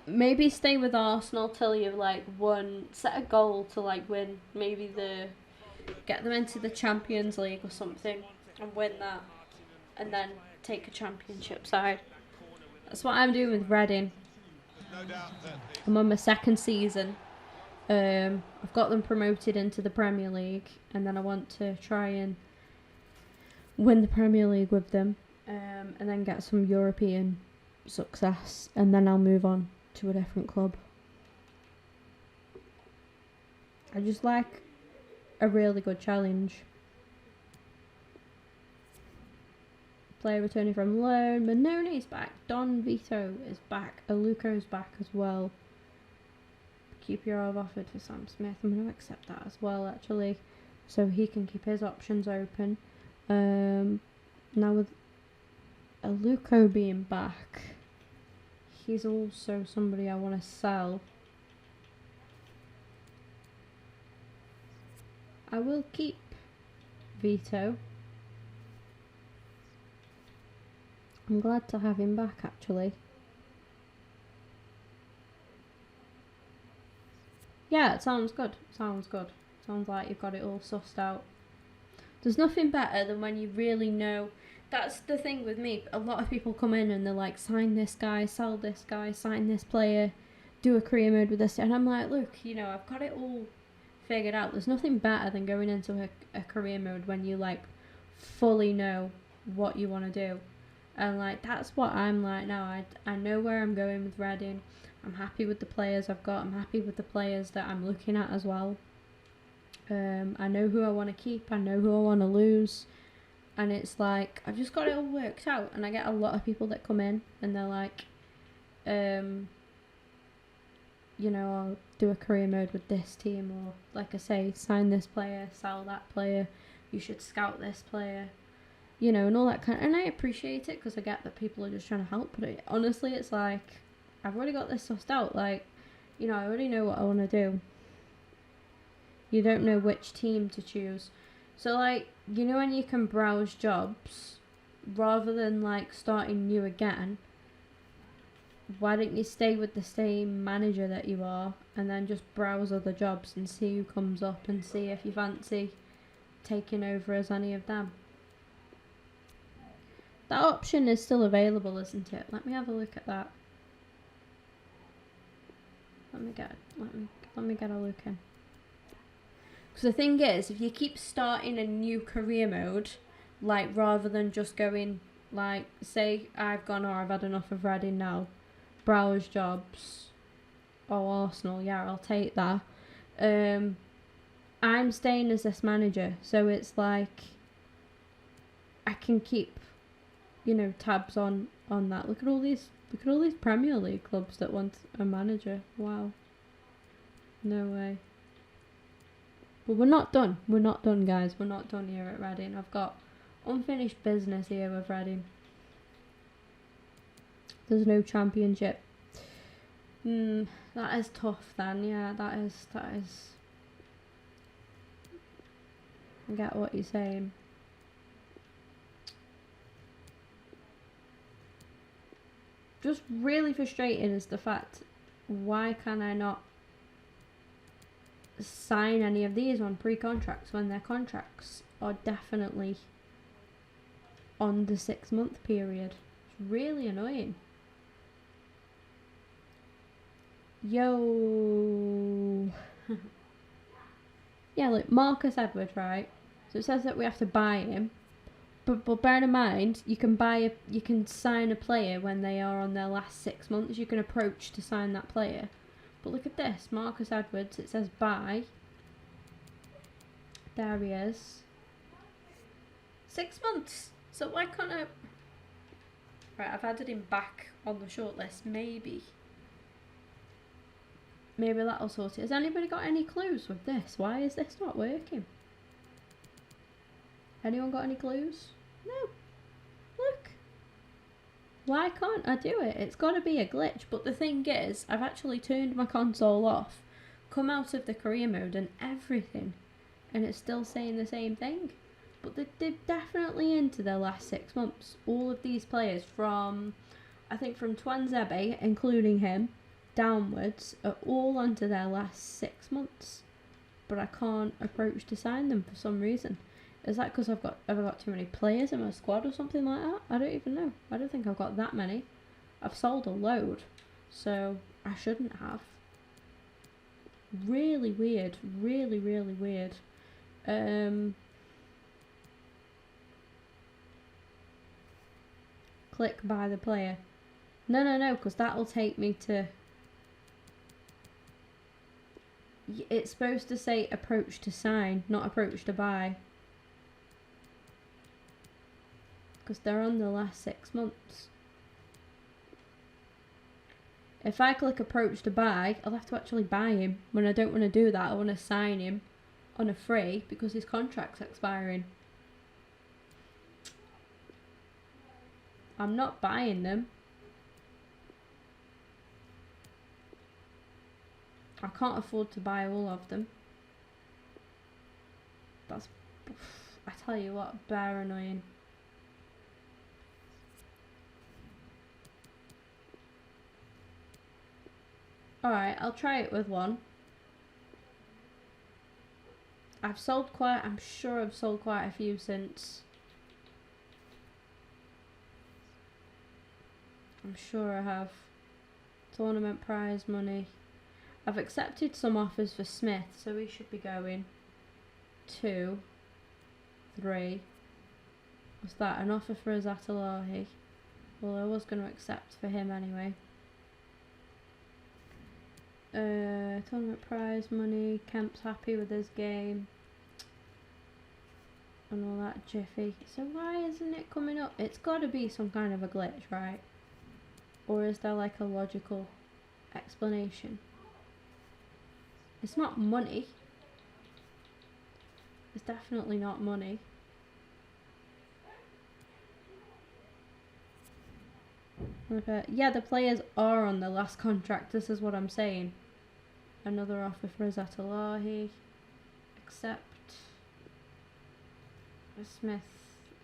Maybe stay with Arsenal till you've like won, set a goal to like win maybe get them into the Champions League or something and win that, and then take a championship side. That's what I'm doing with Reading. No doubt that the I'm on my second season. I've got them promoted into the Premier League, and then I want to try and win the Premier League with them, and then get some European success, and then I'll move on to a different club. I just like a really good challenge. Player returning from loan. Manone's back. Don Vito is back. Aluko's back as well. QPR have offered for Sam Smith. I'm going to accept that as well, actually, so he can keep his options open. Now with Aluko being back, he's also somebody I want to sell. I will keep Vito. I'm glad to have him back, actually. Yeah, it sounds good. Sounds good. Sounds like you've got it all sussed out. There's nothing better than when you really know. That's the thing with me. A lot of people come in and they're like, sign this guy, sell this guy, sign this player, do a career mode with this. And I'm like, look, you know, I've got it all figured out. There's nothing better than going into a career mode when you like fully know what you want to do. And like, that's what I'm like now. I know where I'm going with Reading. I'm happy with the players I've got. I'm happy with the players that I'm looking at as well. I know who I want to keep. I know who I want to lose. And it's like, I've just got it all worked out. And I get a lot of people that come in and they're like, you know, I'll do a career mode with this team. Or, like I say, sign this player, sell that player. You should scout this player. You know, and all that kind of... And I appreciate it because I get that people are just trying to help. But honestly, it's like, I've already got this sussed out. Like, you know, I already know what I want to do. You don't know which team to choose. So, like, you know when you can browse jobs, rather than, like, starting new again, why don't you stay with the same manager that you are and then just browse other jobs and see who comes up and see if you fancy taking over as any of them. That option is still available, isn't it? Let me have a look at that. Let me get a look in. Because the thing is, if you keep starting a new career mode, like rather than just going, like, say I've gone or I've had enough of Reading now, browse jobs, Arsenal, yeah, I'll take that. I'm staying as this manager, so it's like I can keep, you know, tabs on that. Look at all these Premier League clubs that want a manager. Wow. No way. But we're not done. We're not done, guys. We're not done here at Reading. I've got unfinished business here with Reading. There's no championship. That is tough then. Yeah, that is. I get what you're saying. Just really frustrating is the fact, why can I not sign any of these on pre-contracts when their contracts are definitely on the 6-month period? It's really annoying. Yo. Yeah, look, Marcus Edwards, right? So it says that we have to buy him. But bear in mind, you can sign a player when they are on their last 6 months. You can approach to sign that player. But look at this, Marcus Edwards. It says buy. There he is. 6 months. So why can't I? Right, I've added him back on the shortlist. Maybe that'll sort it. Has anybody got any clues with this? Why is this not working? Anyone got any clues? No. Look. Why can't I do it? It's got to be a glitch. But the thing is, I've actually turned my console off, come out of the career mode and everything, and it's still saying the same thing. But they're definitely into their last 6 months. All of these players from, I think from Twanzebe, including him, downwards, are all onto their last 6 months. But I can't approach to sign them for some reason. Is that because have I got too many players in my squad or something like that? I don't even know. I don't think I've got that many. I've sold a load, so I shouldn't have. Really weird. Really, really weird. Click buy the player. No, because that'll take me to... It's supposed to say approach to sign, not approach to buy. Because they're on the last 6 months. If I click approach to buy, I'll have to actually buy him. When I don't want to do that, I want to sign him on a free because his contract's expiring. I'm not buying them. I can't afford to buy all of them. That's, I tell you what, bare annoying. Alright, I'll try it with one. I'm sure I've sold quite a few since. I'm sure I have. Tournament prize money. I've accepted some offers for Smith, so we should be going 2, 3. Was that an offer for Azatalahi? Well, I was going to accept for him anyway. Tournament prize money. Kemp's happy with his game. And all that jiffy. So why isn't it coming up? It's got to be some kind of a glitch, right? Or is there like a logical explanation? It's not money. It's definitely not money. Okay. Yeah, the players are on the last contract. This is what I'm saying. Another offer for Azatalahi. Accept. Smith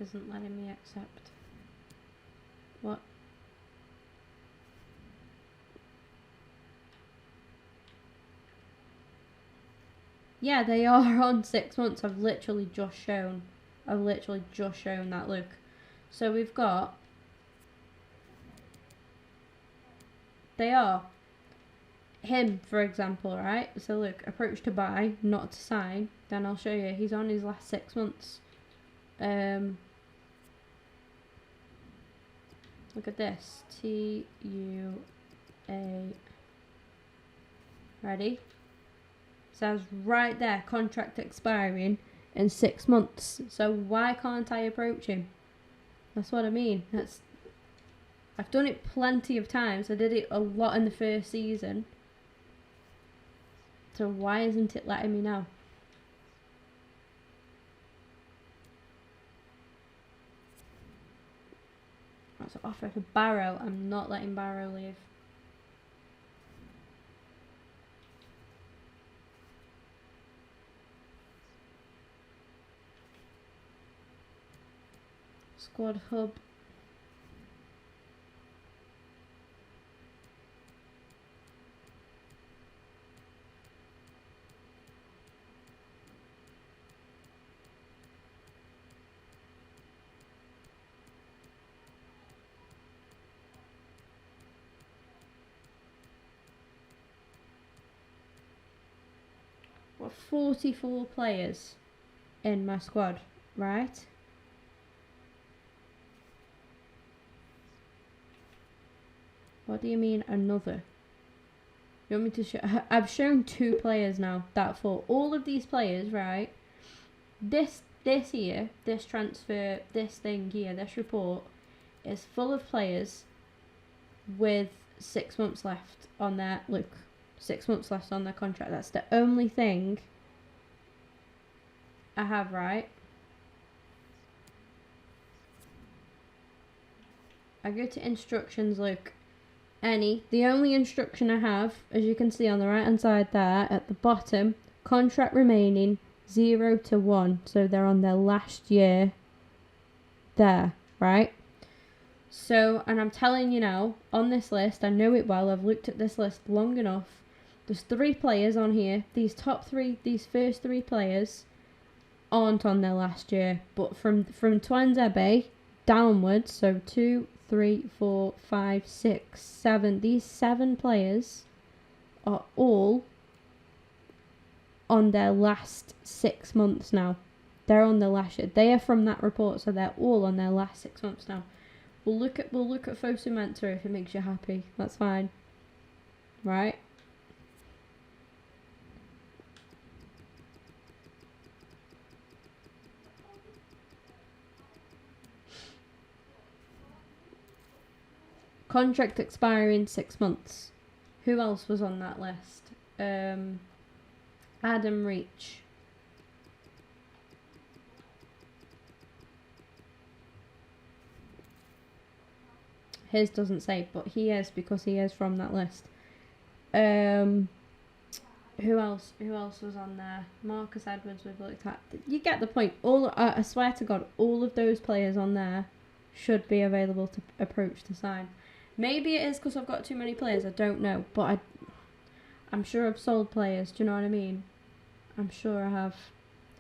isn't letting me accept. What? Yeah, they are on 6 months. I've literally just shown that, look. So we've got... They are. Him, for example, right? So look, approach to buy, not to sign. Then I'll show you. He's on his last 6 months. Look at this. TUA. Ready? Says right there, contract expiring in 6 months. So why can't I approach him? That's what I mean. I've done it plenty of times. I did it a lot in the first season. So why isn't it letting me now? That's an offer for Barrow. I'm not letting Barrow leave. Squad hub. What, 44 players in my squad, right? What do you mean another? You want me to show? I've shown 2 players now. That for all of these players, right? This here, this transfer, this thing here, this report is full of players with 6 months left on their 6 months left on their contract. That's the only thing I have, right? I go to instructions, look. The only instruction I have, as you can see on the right hand side there, at the bottom, contract remaining 0 to 1. So they're on their last year there, right? So, and I'm telling you now, on this list, I know it well, I've looked at this list long enough. There's 3 players on here. These first 3 players aren't on their last year. But from Twanzebe downwards, so 2, 3, 4, 5, 6, 7. These 7 players are all on their last 6 months now. They're on their last year. They are from that report, so they're all on their last 6 months now. We'll look at Fosu Mentor if it makes you happy. That's fine. Right? Contract expiring 6 months. Who else was on that list? Adam Reach. His doesn't say, but he is because he is from that list. Who else? Who else was on there? Marcus Edwards we've looked at. You get the point. I swear to God, all of those players on there should be available to approach to sign. Maybe it is because I've got too many players. I don't know, but I'm sure I've sold players. Do you know what I mean? I'm sure I have.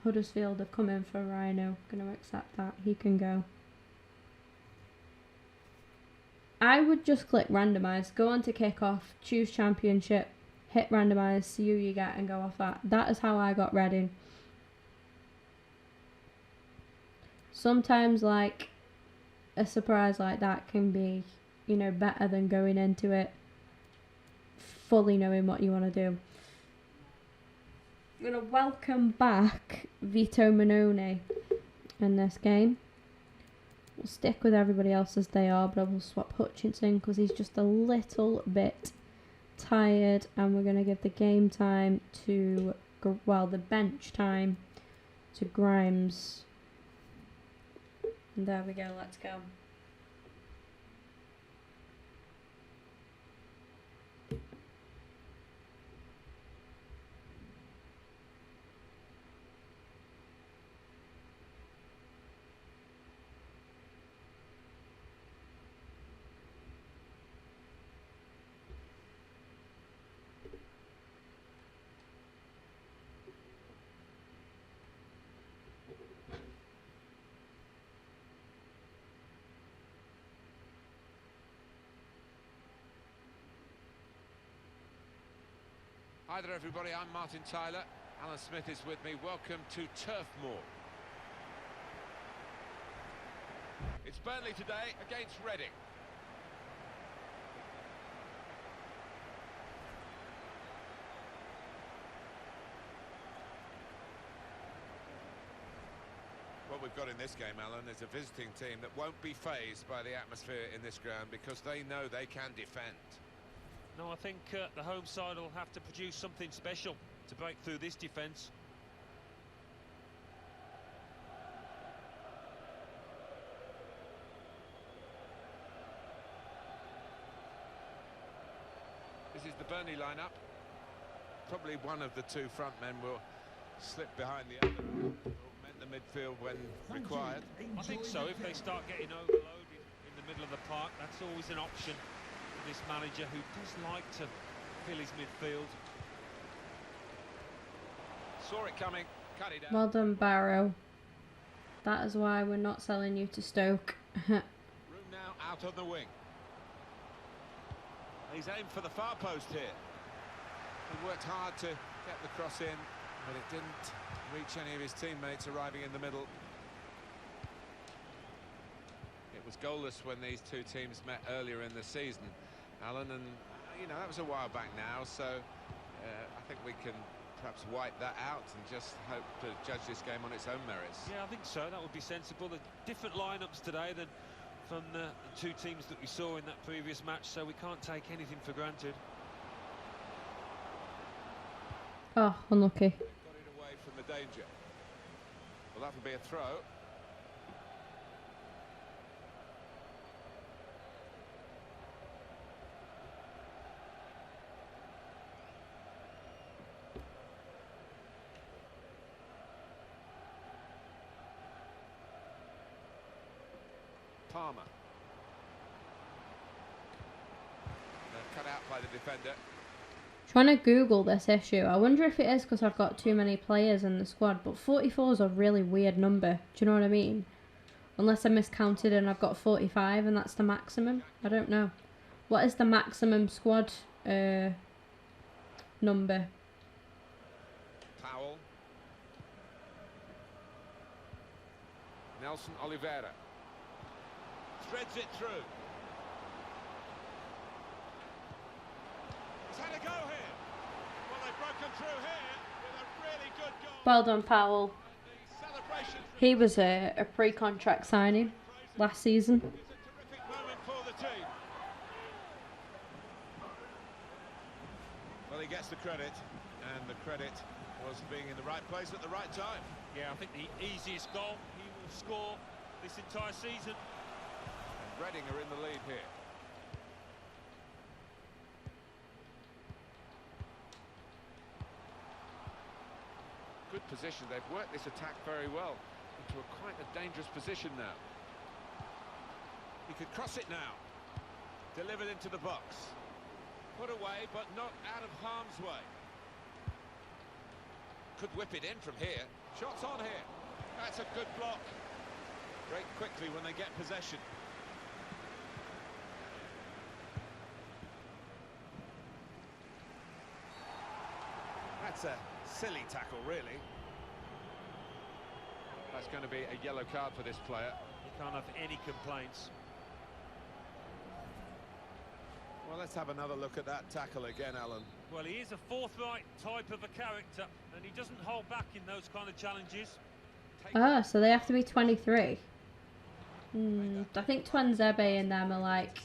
Huddersfield have come in for Rhino. Going to accept that. He can go. I would just click randomise, go on to kickoff, choose championship, hit randomise, see who you get and go off that. That is how I got Reading. Sometimes like a surprise like that can be, you know, better than going into it fully knowing what you want to do. I'm going to welcome back Vito Minone in this game. We'll stick with everybody else as they are, but I will swap Hutchinson because he's just a little bit tired, and we're going to give the game time to, well, the bench time to Grimes. And there we go, let's go. Hi there everybody, I'm Martin Tyler. Alan Smith is with me. Welcome to Turf Moor. It's Burnley today against Reading. What we've got in this game, Alan, is a visiting team that won't be fazed by the atmosphere in this ground because they know they can defend. No, I think the home side will have to produce something special to break through this defence. This is the Burnley lineup. Probably one of the two front men will slip behind the other, augment the midfield when required. I think so. If they start getting overloaded in the middle of the park, that's always an option. This manager who does like to fill his midfield. Saw it coming, cut it out. Well done, Barrow. That is why we're not selling you to Stoke. Room now out on the wing. He's aimed for the far post here. He worked hard to get the cross in, but it didn't reach any of his teammates arriving in the middle. It was goalless when these two teams met earlier in the season, Alan, and you know that was a while back now, so I think we can perhaps wipe that out and just hope to judge this game on its own merits. Yeah, I think so. That would be sensible. The different lineups today than from the two teams that we saw in that previous match, so we can't take anything for granted. Oh, unlucky. Got it away from the danger. Well, that'll be a throw. Palmer. They're cut out by the defender. Trying to Google this issue. I wonder if it is because I've got too many players in the squad, but 44 is a really weird number. Do you know what I mean? Unless I miscounted and I've got 45 and that's the maximum. I don't know. What is the maximum squad number? Powell. Nelson Oliveira. Threads it through. He's had a go here. Well, they've broken through here with a really good goal. Well done, Powell. He was a pre-contract signing last season. It's a terrific moment for the team. Well, he gets the credit, and the credit was being in the right place at the right time. Yeah, I think the easiest goal he will score this entire season. And Reading are in the lead here. good position. They've worked this attack very well into quite a dangerous position now. He could cross it now. Delivered into the box. Put away, but not out of harm's way. Could whip it in from here. Shots on here. That's a good block. Break quickly when they get possession. That's a silly tackle, really. That's going to be a yellow card for this player. He can't have any complaints. Well, let's have another look at that tackle again, Alan. Well, he is a forthright type of a character, and he doesn't hold back in those kind of challenges. Oh, so they have to be 23. I think Twanzebe and them are like...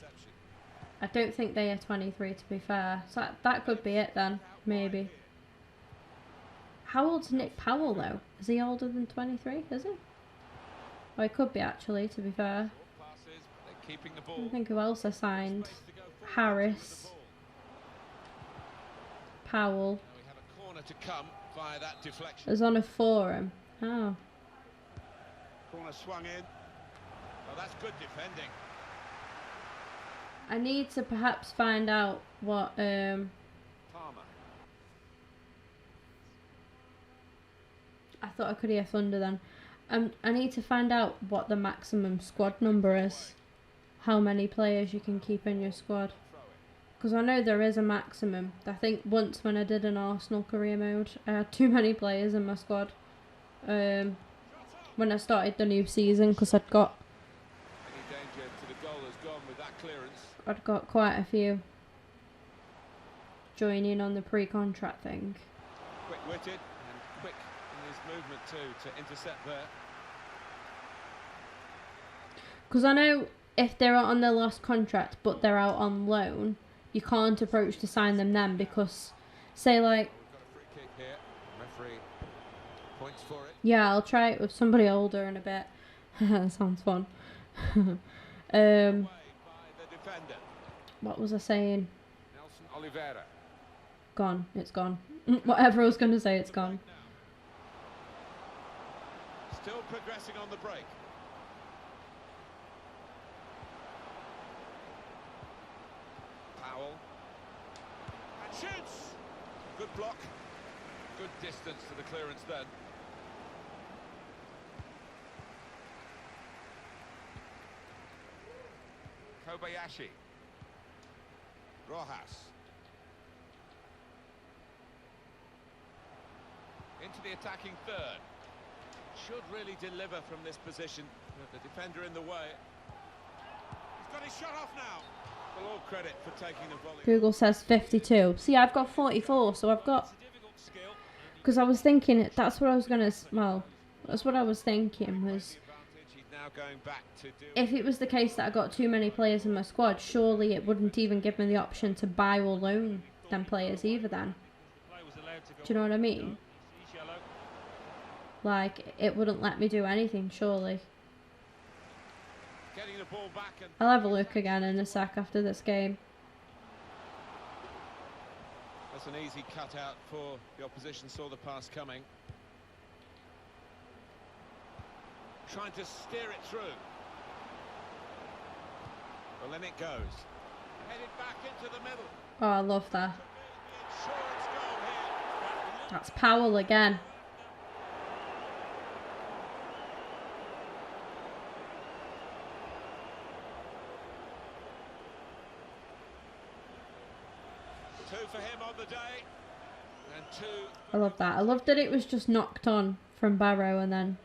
I don't think they are 23, to be fair. So that could be it then, maybe. How old's Nick Powell, though? Is he older than 23, is he? Oh, he could be, actually, to be fair. I think who else I signed? Harris. Powell. We have a corner to come via that deflection. It was on a forum. Oh. Corner swung in. Well, that's good defending. I need to perhaps find out what... Palmer. I thought I could hear thunder then. I need to find out what the maximum squad number is. How many players you can keep in your squad. Because I know there is a maximum. I think once when I did an Arsenal career mode, I had too many players in my squad. When I started the new season, because I'd got... Any danger to the goal has gone with that clearance. I'd got quite a few joining on the pre-contract thing. Quick-witted and quick in his movement too to intercept there. Because I know if they're on their last contract but they're out on loan, you can't approach to sign them then because, say like... We've got a free kick here. Referee points for it. Yeah, I'll try it with somebody older in a bit. Sounds fun. Away by the defender. What was I saying? Nelson Oliveira. Gone. It's gone. Whatever I was going to say, it's gone. Still progressing on the break. Powell. And shoots! Good block. Good distance to the clearance then. Kobayashi. Rojas. Into the attacking third. Should really deliver from this position. But the defender in the way. He's got his shot off now. Well, all credit for taking the volley. Google says 52. See, I've got 44, so I've got... Because I was thinking, that's what I was going to... Well, that's what I was thinking was... If it was the case that I got too many players in my squad, surely it wouldn't even give me the option to buy or loan them players either then. Do you know what I mean? Like, it wouldn't let me do anything, surely. Getting the ball back and I'll have a look again in a sec after this game. that's an easy cutout for the opposition, saw the pass coming. Trying to steer it through. Well, then it goes. Headed back into the middle. Oh, I love that. The insurance goal here. That's Powell again. Two for him on the day. And two. I love that. I love that it was just knocked on from Barrow and then...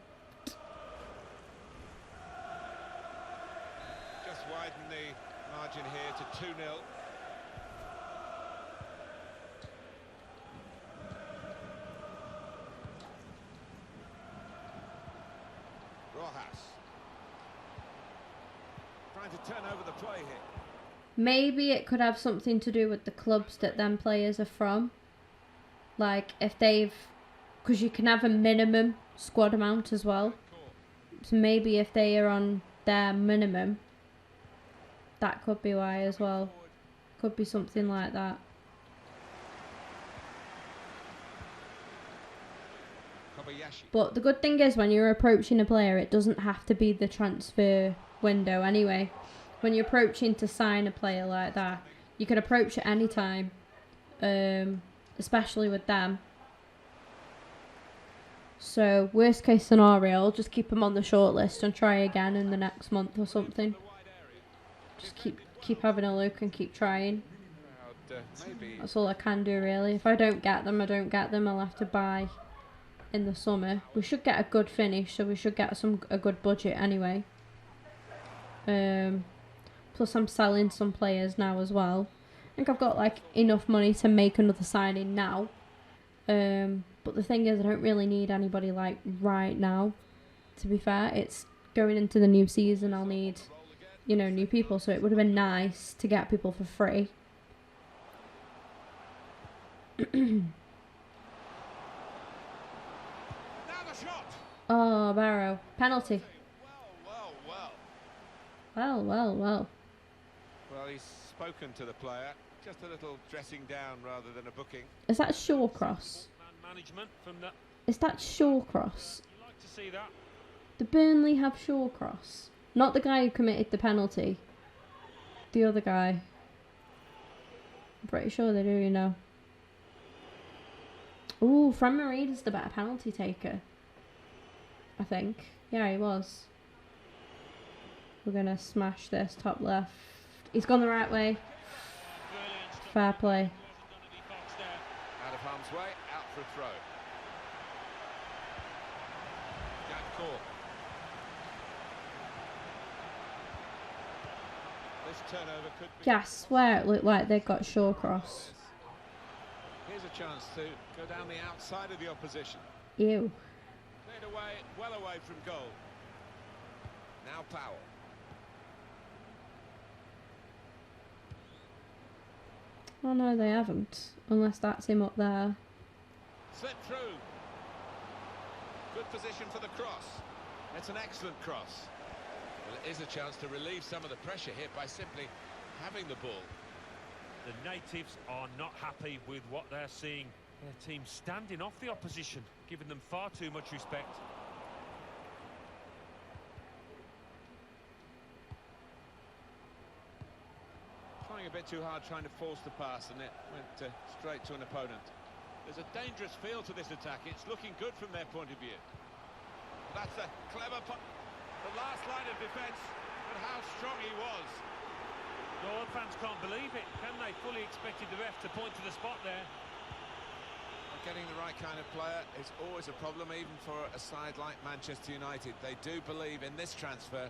Just widen the margin here to 2-0. Rojas. Trying to turn over the play here. Maybe it could have something to do with the clubs that them players are from. Like, if they've... Because you can have a minimum squad amount as well. So maybe if they are on their minimum, that could be why as well. Could be something like that. Kobayashi. But the good thing is when you're approaching a player, it doesn't have to be the transfer window anyway. When you're approaching to sign a player like that, you can approach at any time, especially with them. So worst case scenario, I'll just keep them on the shortlist and try again in the next month or something. Just keep having a look and keep trying. That's all I can do really. If I don't get them, I don't get them. I'll have to buy in the summer. We should get a good finish, so we should get a good budget anyway. Plus I'm selling some players now as well. I think I've got like enough money to make another signing now. But the thing is, I don't really need anybody like right now. To be fair, it's going into the new season. I'll need, you know, new people. So it would have been nice to get people for free. Oh, Barrow. Penalty. Well. Well, he's spoken to the player. Just a little dressing down rather than a booking. Is that Shawcross? Management from that. Is that Shawcross? You like to see that? Do Burnley have Shawcross? Not the guy who committed the penalty. The other guy. I'm pretty sure they do, you know. Ooh, Fran Marida's the better penalty taker. I think. Yeah, he was. We're going to smash this top left. He's gone the right way. Fair play. Out of harm's way, out for a throw. Jack Cole. This turnover could be... Yeah, I swear it looked like they got Shawcross. Here's a chance to go down the outside of the opposition. Ew. Cleared away, well away from goal. Now Powell. Oh no, they haven't. Unless that's him up there. Slip through. Good position for the cross. It's an excellent cross. Well, it is a chance to relieve some of the pressure here by simply having the ball. The natives are not happy with what they're seeing. Their team standing off the opposition, giving them far too much respect. Trying a bit too hard, trying to force the pass, and it went straight to an opponent. There's a dangerous feel to this attack. It's looking good from their point of view. That's a clever punt. The last line of defence, but how strong he was. Well, fans can't believe it, can they? Fully expected the ref to point to the spot there. Getting the right kind of player is always a problem, even for a side like Manchester United. They do believe in this transfer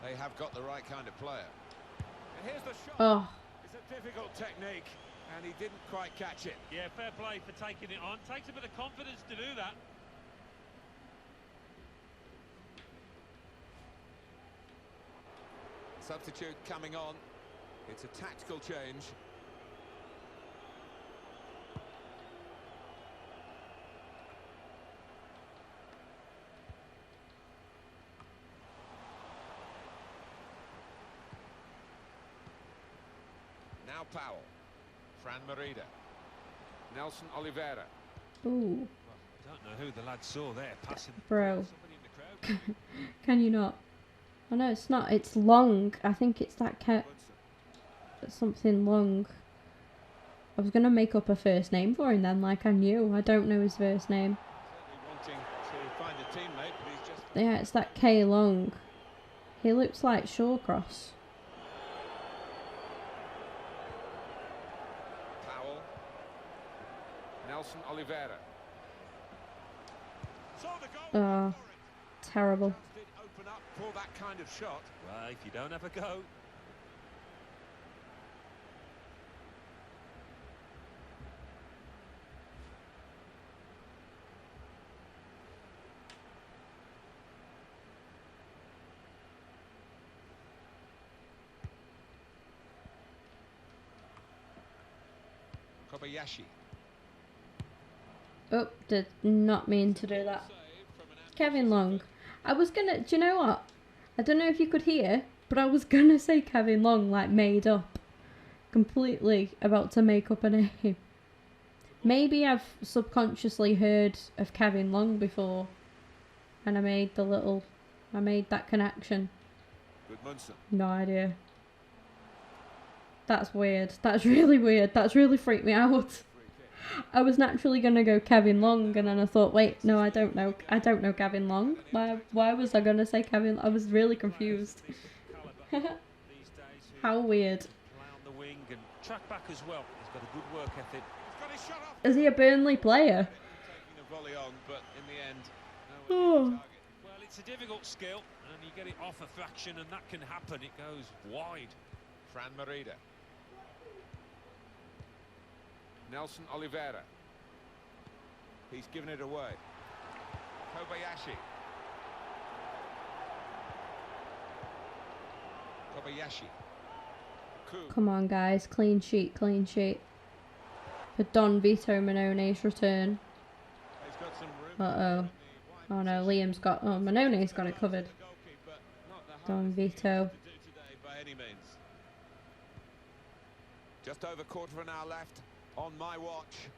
they have got the right kind of player. And here's the shot. Oh. It's a difficult technique, and he didn't quite catch it. Yeah, fair play for taking it on. Takes a bit of confidence to do that. Substitute coming on. It's a tactical change. Now Powell. Fran Merida. Nelson Oliveira. Ooh. I don't know who the lad saw there passing. Bro. Somebody in the crowd. Can you not? Oh no, it's not. It's Long. I think it's that something Long. I was going to make up a first name for him then, like I knew. I don't know his first name. Wanting to find a teammate, but he's just... Yeah, it's that K Long. He looks like Shawcross. Powell. Nelson Oliveira. Oh, terrible. Did open up for that kind of shot. Well, if you don't have a go. Kobayashi. Oh, did not mean to do that. Kevin Long. I was gonna, do you know what? I don't know if you could hear, but I was gonna say Kevin Long, like made up. Completely about to make up a name. Maybe I've subconsciously heard of Kevin Long before, and I made that connection. Good Munson. No idea. That's weird. That's really weird. That's really freaked me out. I was naturally gonna go Kevin Long, and then I thought, wait, no, I don't know Kevin Long. Why was I gonna say Kevin? I was really confused. How weird. Play on the wing and track back as well. He's got a good work ethic. Is he a Burnley player? Taking a volley on, but in the end, Oh. Well, it's a difficult skill, and you get it off a fraction, and that can happen. It goes wide. Fran Merida. Nelson Oliveira. He's given it away. Kobayashi. Kobayashi. Ku. Come on, guys. Clean sheet, clean sheet. For Don Vito Manone's return. He's got some room. Uh-oh. Oh no, Liam's got... Oh, Manone's got it covered. Don Vito. By any means. Just over quarter of an hour left on my watch.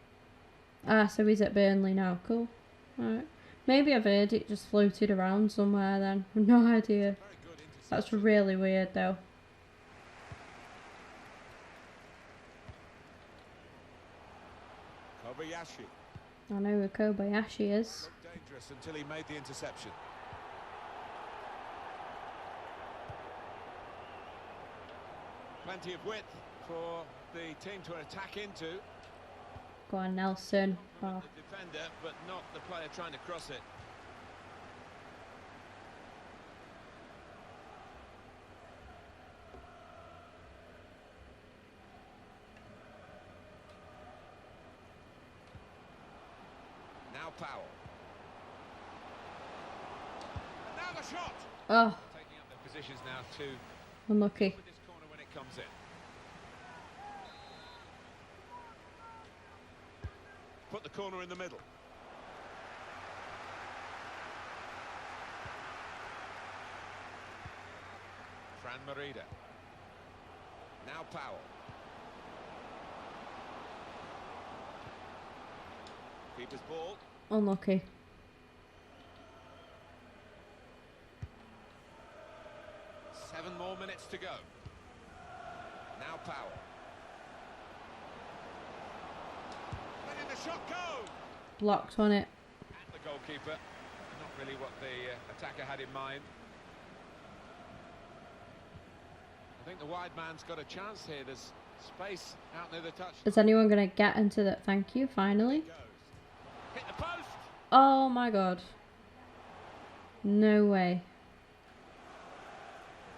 Ah, so he's at Burnley now. Cool. Alright. Maybe I've heard it just floated around somewhere then. No idea. That's really weird though. Kobayashi. I know who Kobayashi is. Dangerous until he made the interception. Plenty of width for the team to attack into. Go on, Nelson. Oh. The defender, but not the player trying to cross it. Now Powell. Now the shot. Oh, Taking up their positions now to unlucky. with this corner when it comes in. Put the corner in the middle. Fran Merida. Now Powell. Keeper's ball. Unlucky. Seven more minutes to go. Now Powell. Letting the shot go. Blocked on it. And the goalkeeper. Not really what the attacker had in mind. I think the wide man's got a chance here. There's space out near the touch. Is anyone going to get into that? Thank you, finally. Hit the post. Oh my god. No way.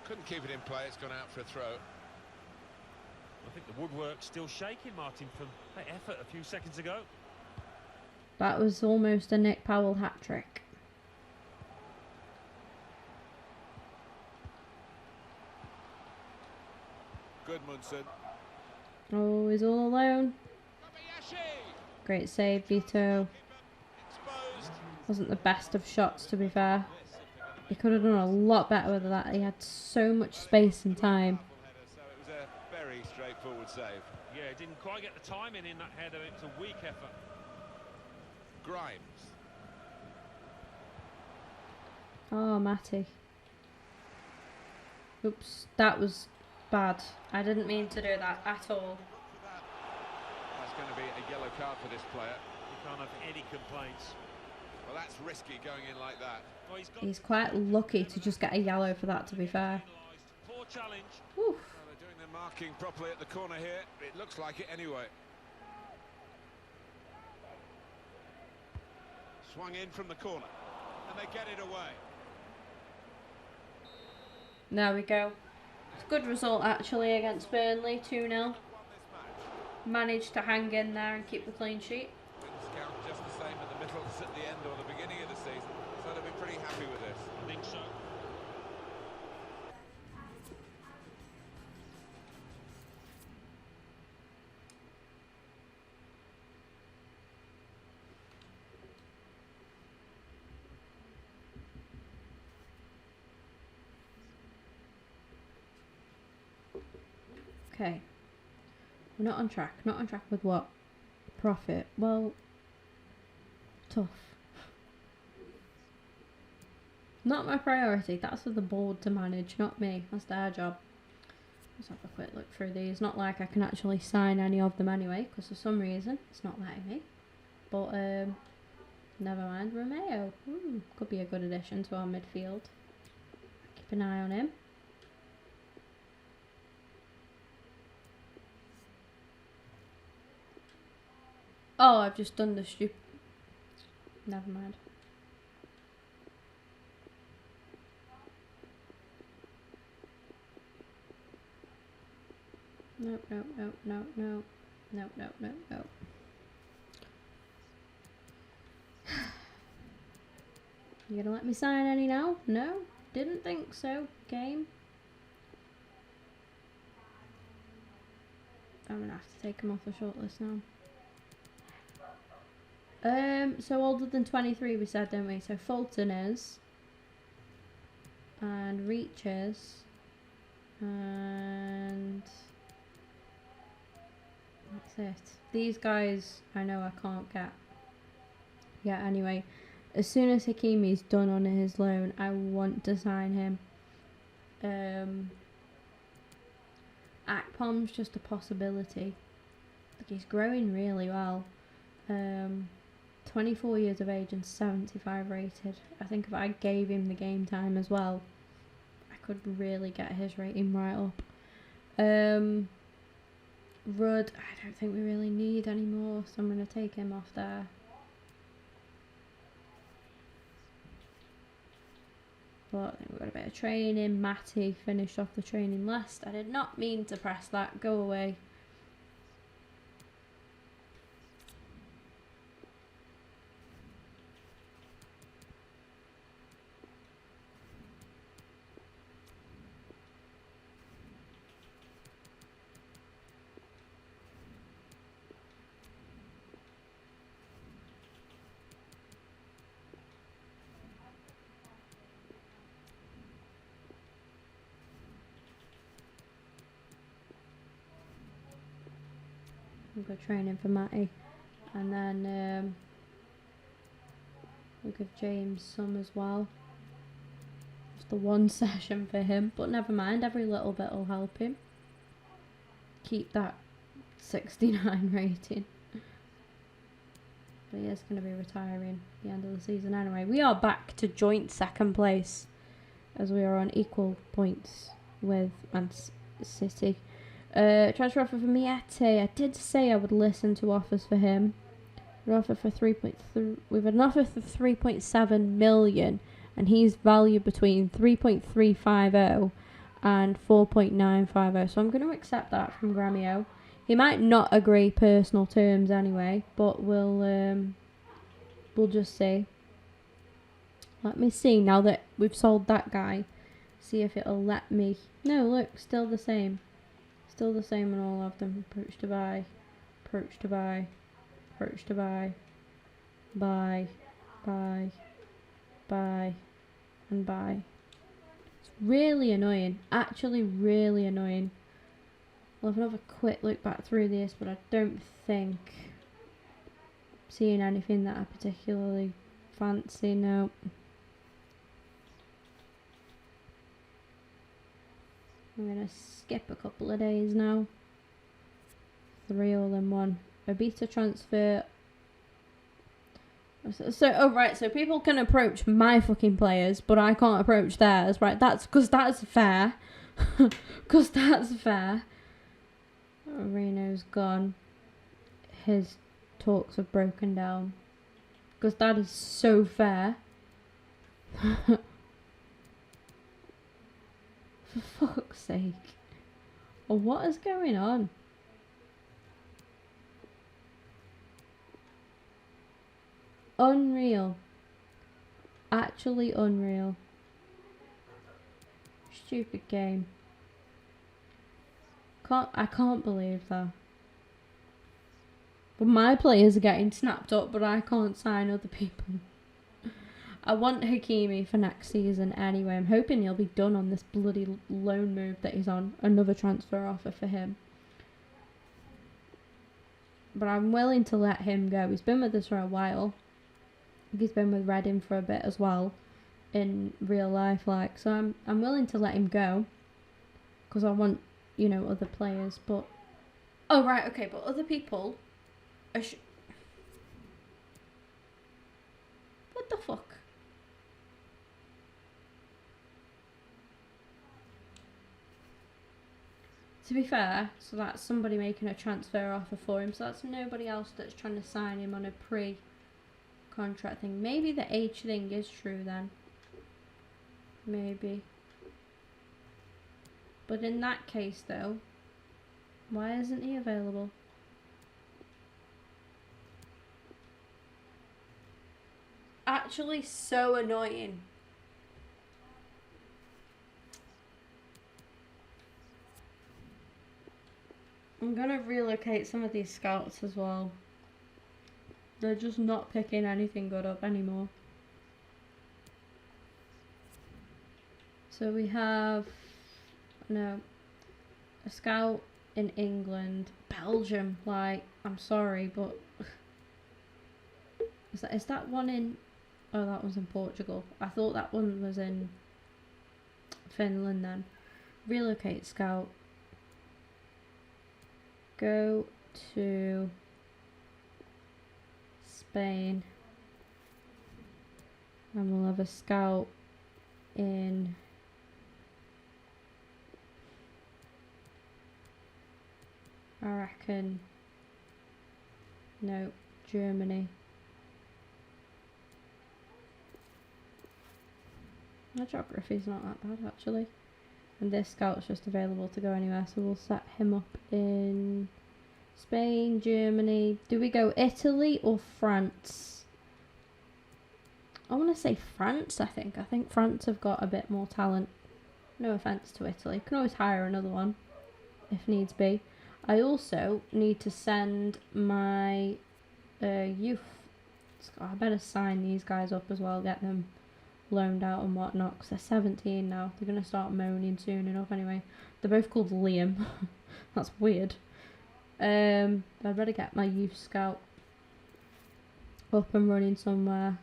Couldn't keep it in play. It's gone out for a throw. I think the woodwork's still shaking, Martin, from that effort a few seconds ago. That was almost a Nick Powell hat-trick. Good Munson. Oh, he's all alone. Kobayashi. Great save, Vito. Exposed. Wasn't the best of shots, to be fair. He could have done a lot better with that. He had so much space and time. So it was a very straightforward save. Yeah, didn't quite get the timing in that header. It was a weak effort. Grimes. Oh, Matty. Oops, that was bad. I didn't mean to do that at all. That's going to be a yellow card for this player. You can't have any complaints. Well, that's risky going in like that. Well, he's got He's quite lucky to just get a yellow for that, to be fair. poor challenge. Oof. Well, they're doing their marking properly at the corner here. It looks like it anyway. Swung in from the corner, and they get it away. There we go. It's a good result, actually, against Burnley, 2-0. Won this match. Managed to hang in there and keep the clean sheet. Wins count just the same at the middle as at the end or the beginning of the season, so they'll be pretty happy with this. I think so. Okay. We're not on track. Not on track with what? Profit. Well, tough. Not my priority. That's for the board to manage, not me. That's their job. Let's have a quick look through these. Not like I can actually sign any of them anyway, because for some reason it's not letting me. But never mind. Romeo, could be a good addition to our midfield. Keep an eye on him. Oh, I've just done the stupid. Never mind. Nope, nope, nope, nope, nope, nope, nope, nope, nope. You gonna let me sign any now? No? Didn't think so. Game. I'm gonna have to take him off the shortlist now. So older than 23 we said, don't we? So Fulton is. And Reach is. And that's it. These guys I know I can't get. Yeah, anyway. As soon as Hakimi's done on his loan, I want to sign him. Akpom's just a possibility. Like, he's growing really well. 24 years of age and 75 rated. I think if I gave him the game time as well, I could really get his rating right up. Rudd, I don't think we really need anymore, so I'm going to take him off there. But I think we've got a bit of training. Matty finished off the training list. I did not mean to press that. Go away. We'll go training for Matty, and then we'll give James some as well. Just the one session for him, but never mind, every little bit will help him keep that 69 rating. But he is going to be retiring at the end of the season anyway. We are back to joint second place, as we are on equal points with Man City. Transfer offer for Miete. I did say I would listen to offers for him. We've an offer for 3.3. We've an offer for 3.7 million, and he's valued between 3.350 and 4.950. So I'm going to accept that from Gremio. He might not agree personal terms anyway, but we'll just see. Let me see now that we've sold that guy. See if it'll let me. No, look, still the same. Still the same on all of them. Approach to buy, approach to buy, approach to buy, buy, buy, buy, and buy. It's really annoying. Actually really annoying. I'll have another quick look back through this, but I don't think I'm seeing anything that I particularly fancy. No. I'm going to skip a couple of days now. 3 all in one. A beta transfer. So right, so people can approach my fucking players, but I can't approach theirs, right? That's because that's fair. Because that's fair. Reno's gone. His talks have broken down. Because that is so fair. For fuck's sake. Oh, what is going on? Unreal. Actually unreal. Stupid game. I can't believe that. But my players are getting snapped up, but I can't sign other people. I want Hakimi for next season anyway. I'm hoping he'll be done on this bloody loan move that he's on. Another transfer offer for him. but I'm willing to let him go. He's been with us for a while. He's been with Reading for a bit as well, in real life, like. So I'm willing to let him go, because I want, you know, other players. But oh right, okay, but other people are what the fuck? To be fair, so that's somebody making a transfer offer for him. So that's nobody else that's trying to sign him on a pre-contract thing. Maybe the age thing is true then. Maybe. But in that case though, why isn't he available? Actually so annoying. I'm gonna relocate some of these scouts as well. They're just not picking anything good up anymore. So we have a scout in England, Belgium. Like, I'm sorry, but is that one in? Oh, that one's in Portugal. I thought that one was in Finland. Then relocate scout. Go to Spain, and we'll have a scout in I reckon no, Germany. My geography's not that bad actually. And this scout's just available to go anywhere, so we'll set him up in Spain, Germany. Do we go Italy or France? I want to say France, I think. I think France have got a bit more talent. No offence to Italy. Can always hire another one if needs be. I also need to send my youth. I better sign these guys up as well, get them loaned out and whatnot, because they're 17 now. They're going to start moaning soon enough anyway. They're both called Liam. That's weird. I'd better get my youth scout up and running somewhere.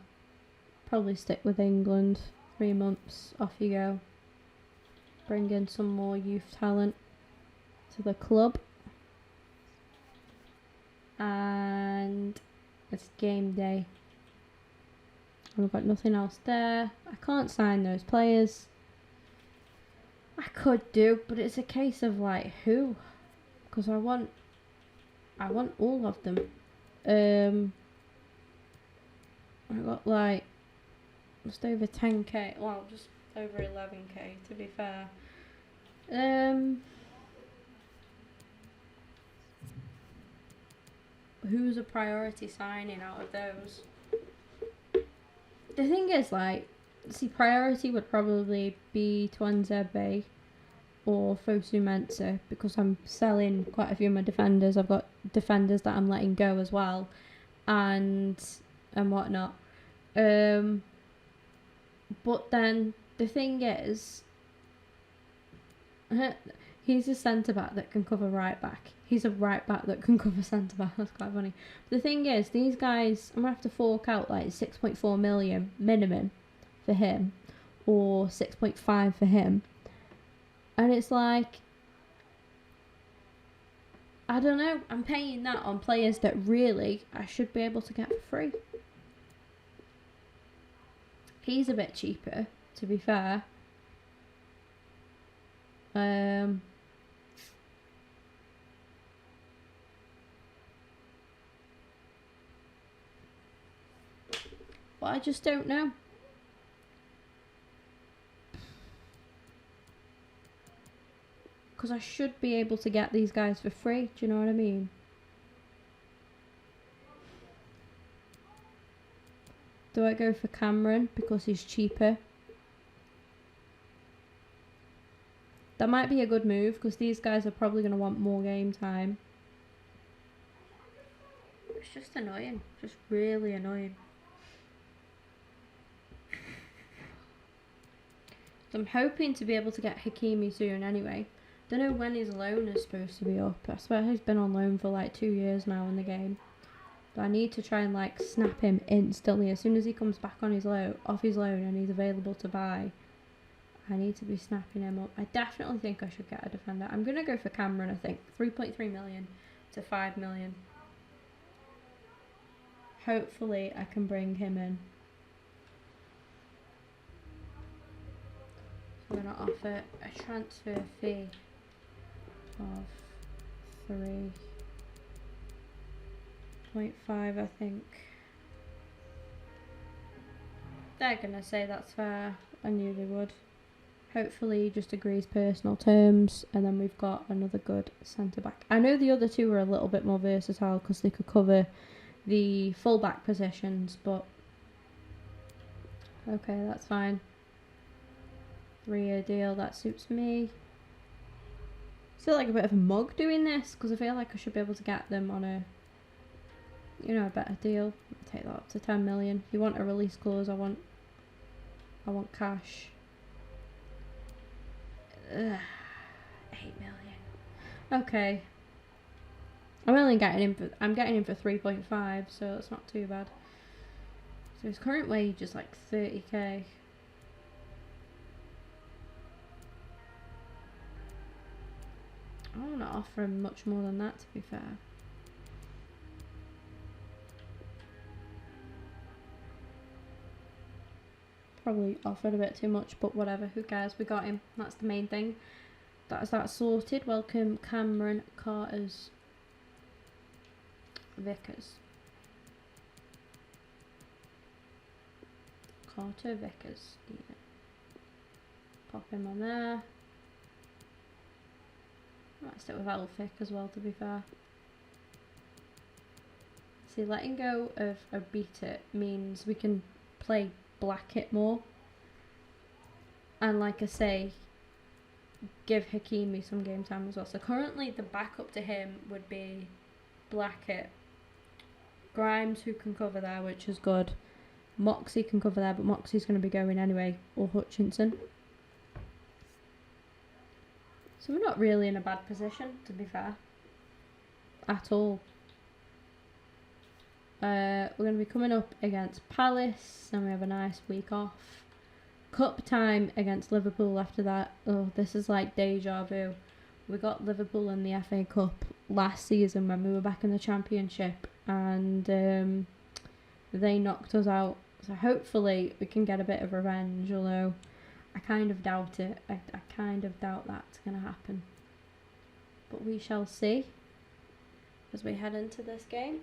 Probably stick with England. 3 months, off you go. Bring in some more youth talent to the club. And it's game day. We've got nothing else there. I can't sign those players. I could do, but it's a case of like who, because I want all of them. I got like just over 10k. Well, just over 11k to be fair. Who's a priority signing out of those? The thing is, like, see, priority would probably be Tuanzebe or Fosu Mensah, because I'm selling quite a few of my defenders. I've got defenders that I'm letting go as well, and whatnot. But then the thing is, he's a centre back that can cover right back. He's a right back that can cover centre back. That's quite funny. But the thing is, these guys, I'm going to have to fork out like 6.4 million minimum for him, or 6.5 for him. And it's like, I don't know. I'm paying that on players that really I should be able to get for free. He's a bit cheaper, to be fair. But I just don't know. Because I should be able to get these guys for free. Do you know what I mean? Do I go for Cameron because he's cheaper? That might be a good move, because these guys are probably going to want more game time. It's just annoying. Just really annoying. I'm hoping to be able to get Hakimi soon anyway. Don't know when his loan is supposed to be up. I swear he's been on loan for like 2 years now in the game. But I need to try and like snap him instantly as soon as he comes back on his off his loan and he's available to buy. I need to be snapping him up. I definitely think I should get a defender. I'm gonna go for Cameron. I think 3.3 million to 5 million. Hopefully I can bring him in. So we're gonna offer a transfer fee of 3.5, I think. They're gonna say that's fair. I knew they would. Hopefully he just agrees personal terms, and then we've got another good centre back. I know the other two were a little bit more versatile because they could cover the full back positions, but okay, that's fine. 3-year deal, that suits me. I feel like a bit of a mug doing this because I feel like I should be able to get them on a, you know, a better deal. I'll take that up to 10 million. You want a release clause? I want cash. 8 million. Okay. I'm getting him for 3.5, so that's not too bad. So his current wage is like 30k. I don't want to offer him much more than that, to be fair. Probably offered a bit too much, but whatever, who cares, we got him, that's the main thing. That's that sorted. Welcome Cameron Carter's Vickers. Carter Vickers, yeah. Pop him on there. I might stick with Elphick as well, to be fair. See, letting go of a beat it means we can play Blackett more, and like I say, give Hakimi some game time as well. So currently the backup to him would be Blackett, Grimes, who can cover there, which is good. Moxie can cover there, but Moxie's going to be going anyway, or Hutchinson. So we're not really in a bad position, to be fair, at all. We're going to be coming up against Palace, and we have a nice week off. Cup time against Liverpool after that. Oh, this is like deja vu. We got Liverpool in the FA Cup last season when we were back in the Championship, and they knocked us out. So hopefully we can get a bit of revenge, although I kind of doubt it. I kind of doubt that's going to happen. But we shall see as we head into this game.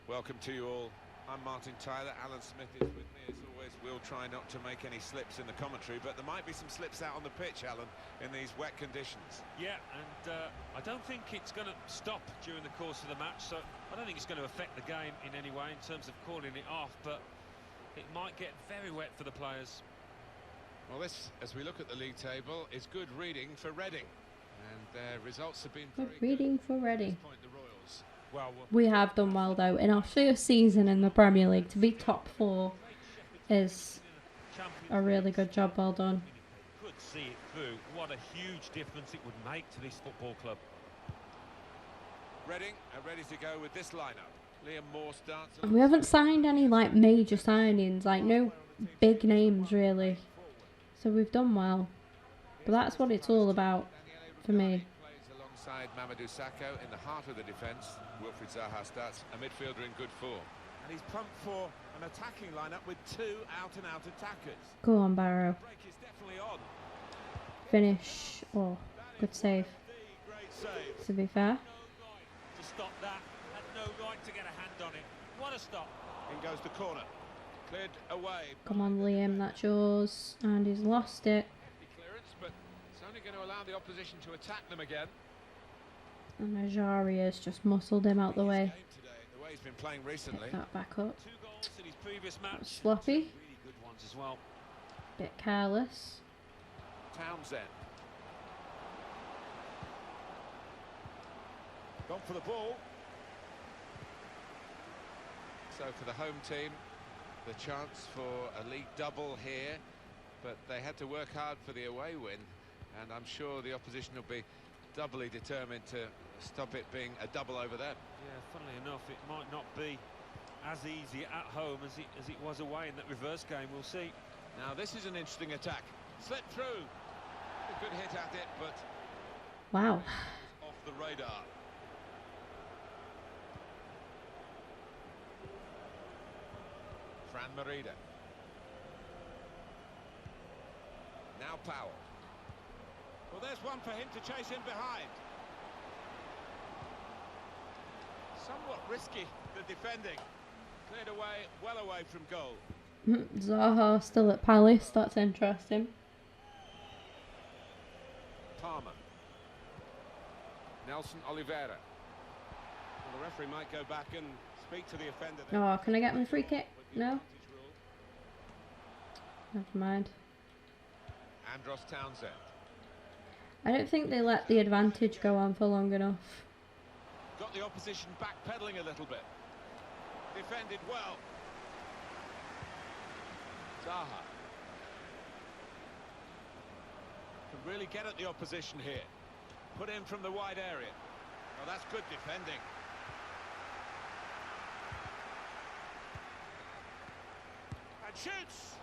Welcome to you all. I'm Martin Tyler. Alan Smith is with me as always. We'll try not to make any slips in the commentary, but there might be some slips out on the pitch, Alan, in these wet conditions. Yeah, and I don't think it's going to stop during the course of the match, so I don't think it's going to affect the game in any way in terms of calling it off, but it might get very wet for the players. Well, this, as we look at the league table, is good reading for Reading, and their results have been very good reading for Reading. Well, we have done well though. In our first season in the Premier League, to be top 4 is a really good job. Well done. Could see it through. What a huge difference it would make to this football club. Reading are ready to go with this lineup. Liam Moore starts. We haven't signed any like major signings, like no big names really. So we've done well. But that's what it's all about for me. Alongside Mamadou Sakho in the heart of the defence. Wilfried Zaha starts a midfielder in good form. And he's pumped for an attacking lineup with 2 out-and-out attackers. Go on, Barrow. Break is definitely on. Finish. Oh, good save. Great save. To be fair. To stop that, had no right to get a hand on it. What a stop. In goes the corner. Cleared away. Come on, Liam, that's yours. And he's lost it. Hefty clearance, but it's only going to allow the opposition to attack them again. And Ajaria's just muscled him out the way. Today, the way he's been playing recently. Pick that back up. 2 goals in his previous match. Sloppy. Really good ones as well. Bit careless. Townsend. Gone for the ball. So for the home team, the chance for a league double here, but they had to work hard for the away win, and I'm sure the opposition will be doubly determined to stop it being a double over them. Yeah, funnily enough, it might not be as easy at home as it was away in that reverse game. We'll see. Now this is an interesting attack. Slipped through. A good hit at it, but Wow. off the radar. Fran Merida. Now Powell. Well, there's one for him to chase in behind. Somewhat risky, the defending. Cleared away, well away from goal. Zaha still at Palace, that's interesting. Palmer. Nelson Oliveira. Well, the referee might go back and speak to the offender there. Oh, can I get my free kick? No? Never mind. Andros Townsend. I don't think they let the advantage go on for long enough. Got the opposition backpedaling a little bit. Defended well. Zaha. Can really get at the opposition here. Put in from the wide area. Oh, that's good defending. And shoots!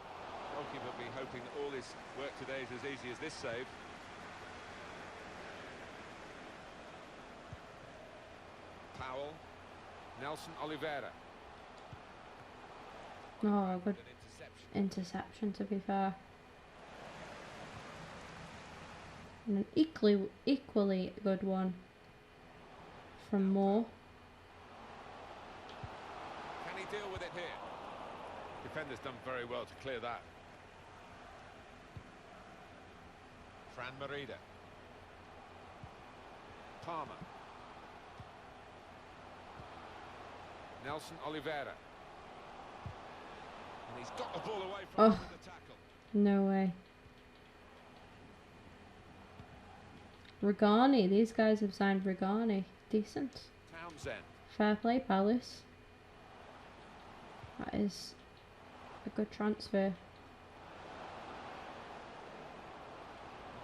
Goalkeeper will be hoping that all his work today is as easy as this save. Powell. Nelson Oliveira. Oh, good An interception to be fair. And an equally good one from Moore. Can he deal with it here? Defender's done very well to clear that. Fran Merida. Palmer. Nelson Oliveira. And he's got the ball away from the tackle. No way. Regani, these guys have signed Regani. Decent. Townsend. Fair play, Palace. That is a good transfer.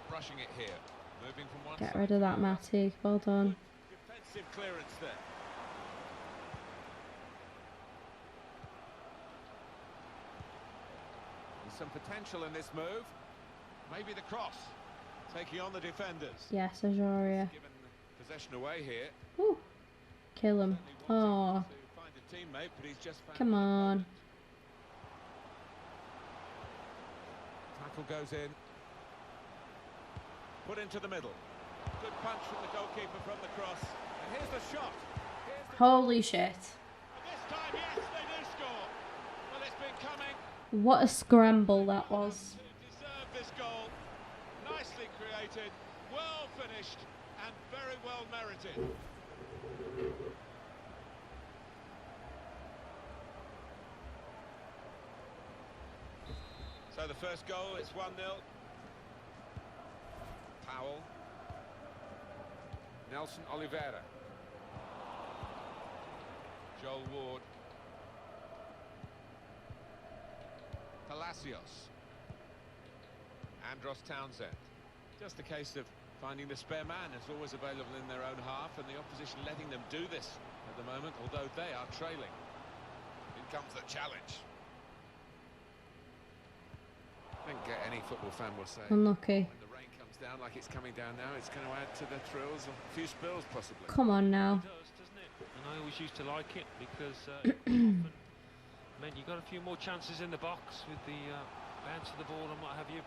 Brushing it here. Moving from one Get side rid to of the that, other. Matty. Well done. Defensive clearance there. There's some potential in this move. Maybe the cross. Taking on the defenders. Yes, Ajaria. Given possession away here. Woo. Kill him. Certainly Oh, wanting to find a teammate, but he's just found come an on. opponent. Tackle goes in. Put into the middle. Good punch from the goalkeeper from the cross. And here's the shot. Here's the Holy shit. And this time, yes, they do score. Well, it's been coming What a scramble that was. to deserve this goal. Nicely created, well finished, and very well merited. So the first goal, it's 1-0. Powell. Nelson Oliveira. Joel Ward. Palacios. Andros Townsend. Just a case of finding the spare man is always available in their own half, and the opposition letting them do this at the moment, although they are trailing. In comes the challenge. I think any football fan will say Unlucky. when the rain comes down like it's coming down now, it's going to add to the thrills, a few spills possibly. Come on now. It does, doesn't it? And I always used to like it because it often meant you got a few more chances in the box with the bounce of the ball and what have you.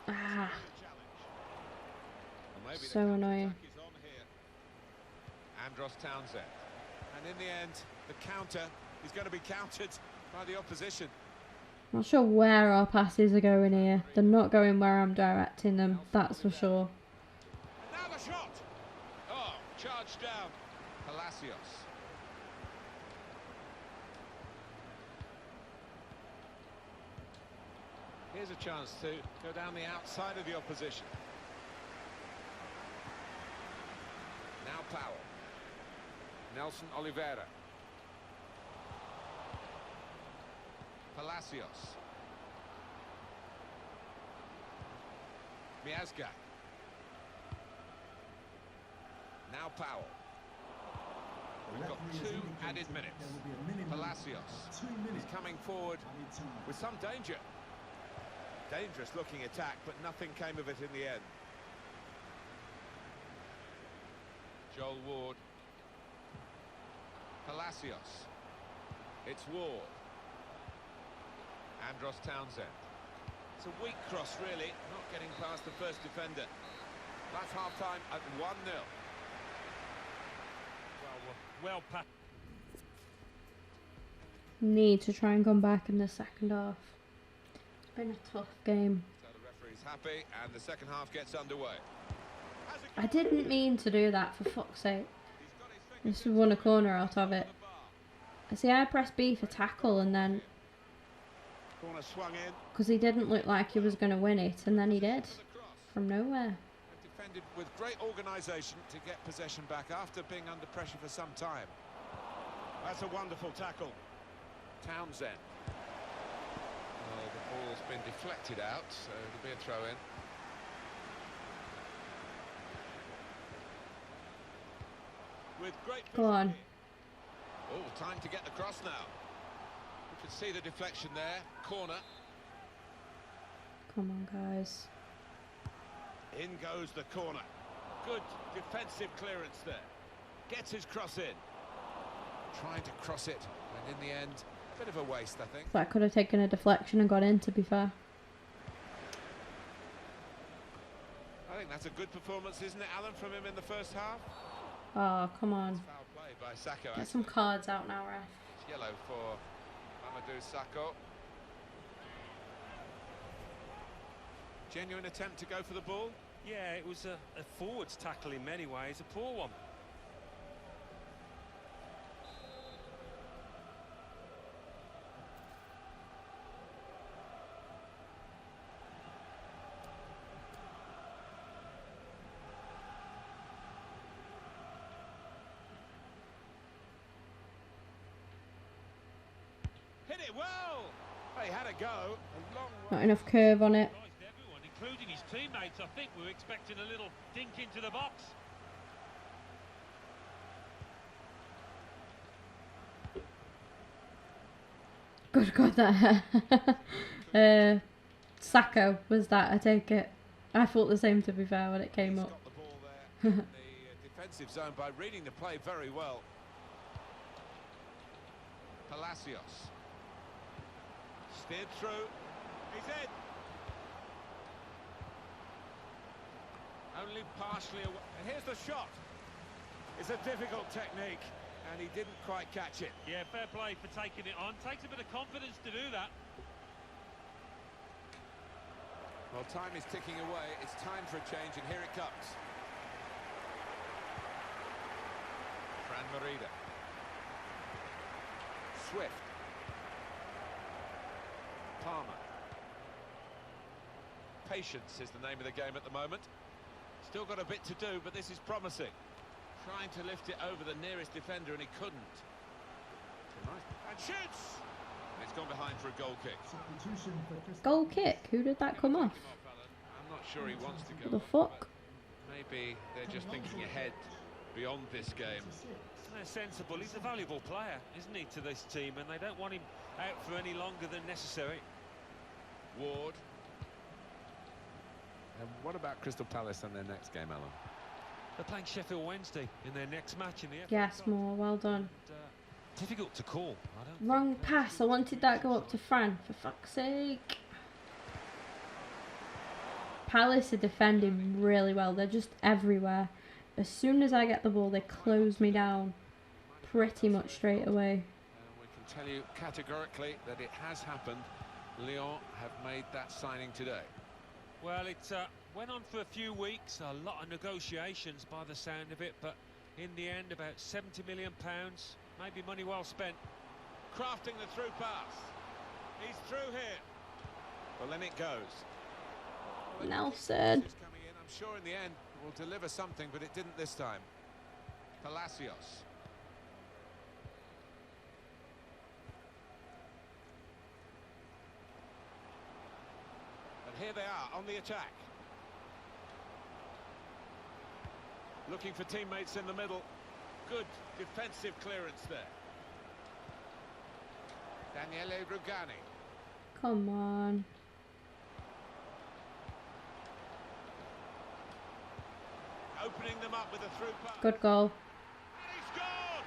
Ah, Well, maybe the so annoying. counter-attack is on here. Andros Townsend. And in the end, the counter is going to be countered by the opposition. Not sure where our passes are going here. They're not going where I'm directing them, that's for sure. And now the shot! Oh, charged down. Palacios. Here's a chance to go down the outside of the opposition. Now Powell. Nelson Oliveira. Palacios. Miazga. Now Powell. We've got 2 added minutes. Palacios is coming forward with some danger. Dangerous looking attack, but nothing came of it in the end. Joel Ward. Palacios. It's Ward. Andros Townsend. It's a weak cross, really, not getting past the first defender. That's half-time at 1-0. Well, Pat. Need to try and come back in the second half. It's been a tough game. So the referee's happy, and the second half gets underway. I didn't mean to do that, for fuck's sake. Just won a corner out of it. I see I pressed B for tackle and then... Corner swung in. Because he didn't look like he was going to win it, and then he did. From nowhere. Defended with great organisation to get possession back after being under pressure for some time. That's a wonderful tackle. Townsend. Well, the ball's been deflected out, so it'll be a throw-in. With great... Go on. Oh, time to get the cross now. You can see the deflection there. Corner. Come on, guys. In goes the corner. Good defensive clearance there. Gets his cross in. Trying to cross it, and in the end, a bit of a waste, I think. That could have taken a deflection and got in, to be fair. I think that's a good performance, isn't it, Alan, from him in the first half? Oh, come on. Foul play by Sacco. Get some cards out now, ref. It's yellow for Mamadou Sakho. Genuine attempt to go for the ball. Yeah, it was a forwards tackle in many ways, a poor one. Hit it well! He had a go. A long Not enough curve on it. Everyone, including his teammates, I think we were expecting a little dink into the box. Good God, that Sacco was that, I take it. I thought the same, to be fair, when it came He's up. got the ball there in the defensive zone by reading the play very well. Palacios. Steered through. He's in. Only partially away. And here's the shot. It's a difficult technique, and he didn't quite catch it. Yeah, fair play for taking it on. Takes a bit of confidence to do that. Well, time is ticking away. It's time for a change, and here it comes. Fran Merida. Swift. Palmer. Patience is the name of the game at the moment. Still got a bit to do, but this is promising. Trying to lift it over the nearest defender, and he couldn't. And shoots! And it's gone behind for a goal kick. Goal kick? Who did that come off? I'm not sure he wants to go. The fuck? Maybe they're just thinking ahead beyond this game. They're sensible. He's a valuable player, isn't he, to this team, and they don't want him out for any longer than necessary. Ward. And what about Crystal Palace and their next game, Alan? They're playing Sheffield Wednesday in their next match in the FA Yes, Cup. more. Well done. And, difficult to call. I don't Wrong think pass. I wanted that go up to Fran, for fuck's sake. Palace are defending really well. They're just everywhere. as soon as I get the ball, they close me down pretty much straight away. We can tell you categorically that it has happened. Lyon have made that signing today. Well, it went on for a few weeks, a lot of negotiations by the sound of it, but in the end, about £70 million, maybe money well spent. Crafting the through pass. He's through here. Well, in it goes. Nelson. Coming in. I'm sure in the end will deliver something, but it didn't this time. Palacios. And here they are on the attack. Looking for teammates in the middle. Good defensive clearance there. Daniele Rugani. Come on. Opening them up with a through pass. Good goal. And he scored!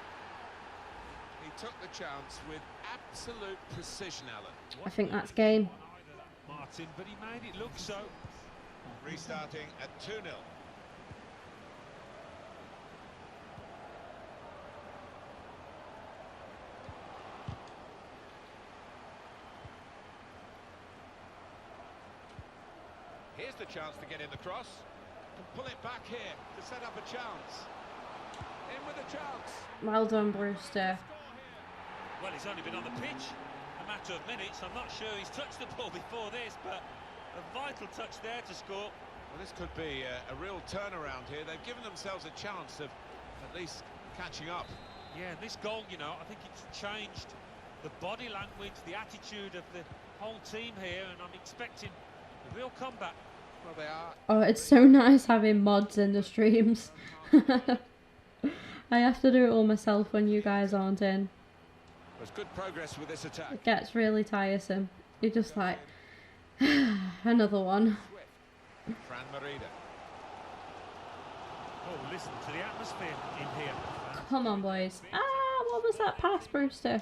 He took the chance with absolute precision, Alan. I think that's game. Martin, but he made it look so. Restarting at 2-0. Here's the chance to get in the cross. And pull it back here to set up a chance. In with a chance. Well done, Brewster. Well, he's only been on the pitch a matter of minutes. I'm not sure he's touched the ball before this, but a vital touch there to score. Well, this could be a real turnaround here. They've given themselves a chance of at least catching up. Yeah, this goal, you know, I think it's changed the body language, the attitude of the whole team here, and I'm expecting a real comeback. Well, they are. Oh, it's so nice having mods in the streams. I have to do it all myself when you guys aren't in. There's good progress with this attack. It gets really tiresome. You're just like, another one. Fran Merida. Oh, listen to the atmosphere in here. Come on, boys. Ah, what was that pass, Brewster?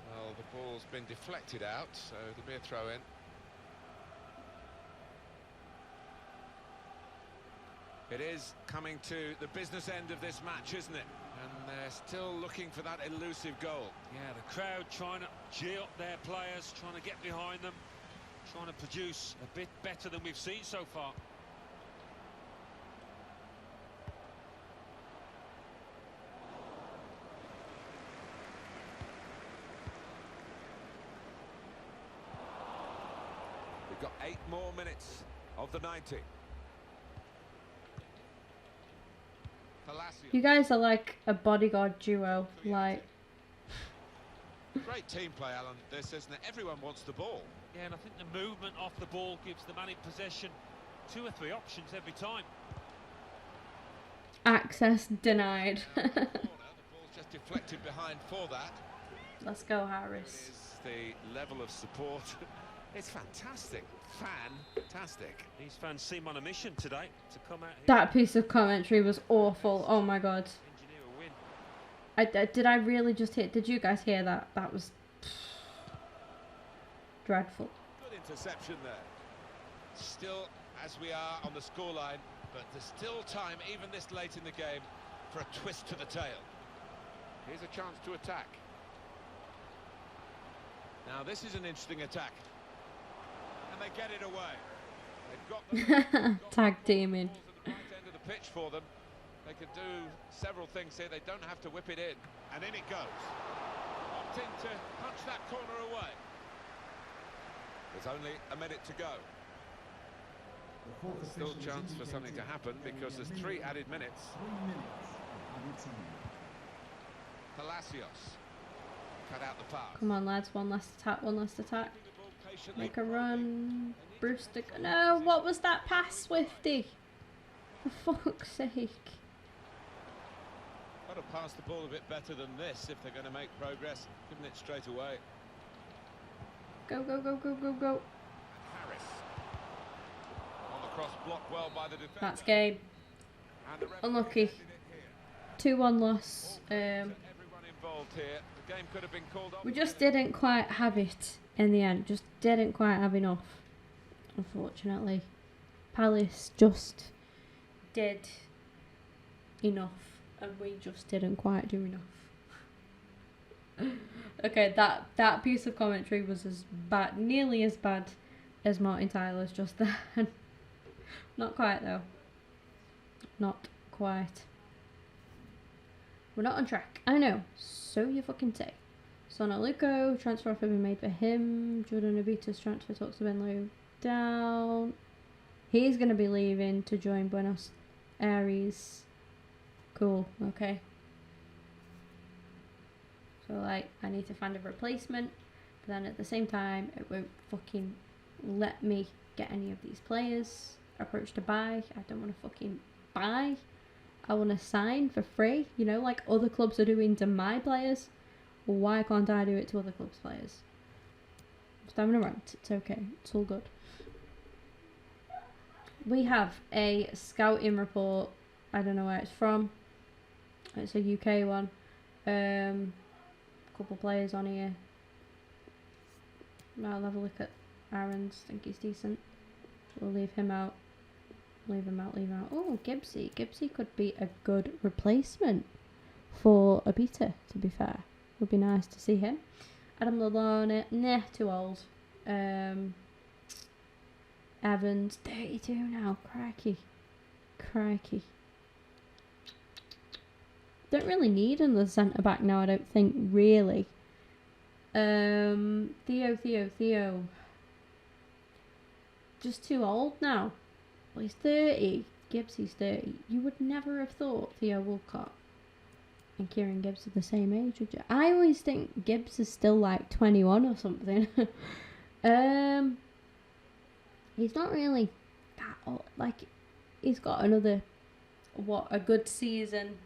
Well, the ball's been deflected out, so there'll be a throw-in. It is coming to the business end of this match, isn't it? And they're still looking for that elusive goal. Yeah, the crowd trying to cheer up their players, trying to get behind them, trying to produce a bit better than we've seen so far. We've got 8 more minutes of the 90. Palacios. You guys are like a bodyguard duo. Like, Great team play, Alan, this, isn't it? Everyone wants the ball. Yeah, and I think the movement off the ball gives the man in possession 2 or 3 options every time. access denied. The ball's just deflected behind for that. Let's go, Harris. Is the level of support. It's fantastic. Fantastic. These fans seem on a mission today to come out here. That piece of commentary was awful. Oh my god. Engineer a win. Did I really just hear? Did you guys hear that? That was dreadful. Good interception there. Still, as we are on the scoreline, but there's still time, even this late in the game, for a twist to the tail. Here's a chance to attack. Now this is an interesting attack. And they get it away. They've got the Tag teaming. balls at the right end of the pitch for them. They can do several things here. They don't have to whip it in. And in it goes. Opting to punch that corner away. There's only a minute to go. There's still a chance for something to happen because there's 3 added minutes. 3 minutes added time. Palacios cut out the pass. Come on, lads. One last attack. One last attack. Make a run. Brewster. No, what was that pass, Swifty? For fuck's sake. Got to pass the ball a bit better than this if they're going to make progress. Giving it straight away. Go, go, go, go, go, go. Harris on the cross, blocked well by the defender. That's game. And the referee Unlucky. ended it here. 2-1 loss. Everyone involved here. The game could have been called off. We just didn't quite have it in the end. Just didn't quite have enough. unfortunately. Palace just did enough, and we just didn't quite do enough. Okay, that piece of commentary was as bad, nearly as bad as Martin Tyler's just then. Not quite though. Not quite. We're not on track. I know. So you fucking say. Sonaluco, transfer offer been made for him. Jordan Abita's transfer talks have been low down. He's going to be leaving to join Buenos Aires. Cool, okay. So, like, I need to find a replacement. But then at the same time, it won't fucking let me get any of these players. Approach to buy. I don't want to fucking buy. I want to sign for free. You know, like other clubs are doing to my players. Why can't I do it to other clubs' players? Just having a rant. It's okay. It's all good. We have a scouting report. I don't know where it's from. It's a UK one. Couple players on here. I'll have a look at Aaron's. Think he's decent. We'll leave him out. Leave him out. Leave him out. Oh, Gibbsy. Gibbsy could be a good replacement for Abita, to be fair. Would be nice to see him. Adam Lallana. Nah, too old. Evans. 32 now. Crikey. Crikey. Don't really need another centre back now, I don't think, really. Theo. Just too old now. Well, he's 30. Gibbsy's 30. You would never have thought Theo Walcott and Kieran Gibbs are the same age, would you? I always think Gibbs is still like 21 or something. He's not really that old. Like, he's got another, a good season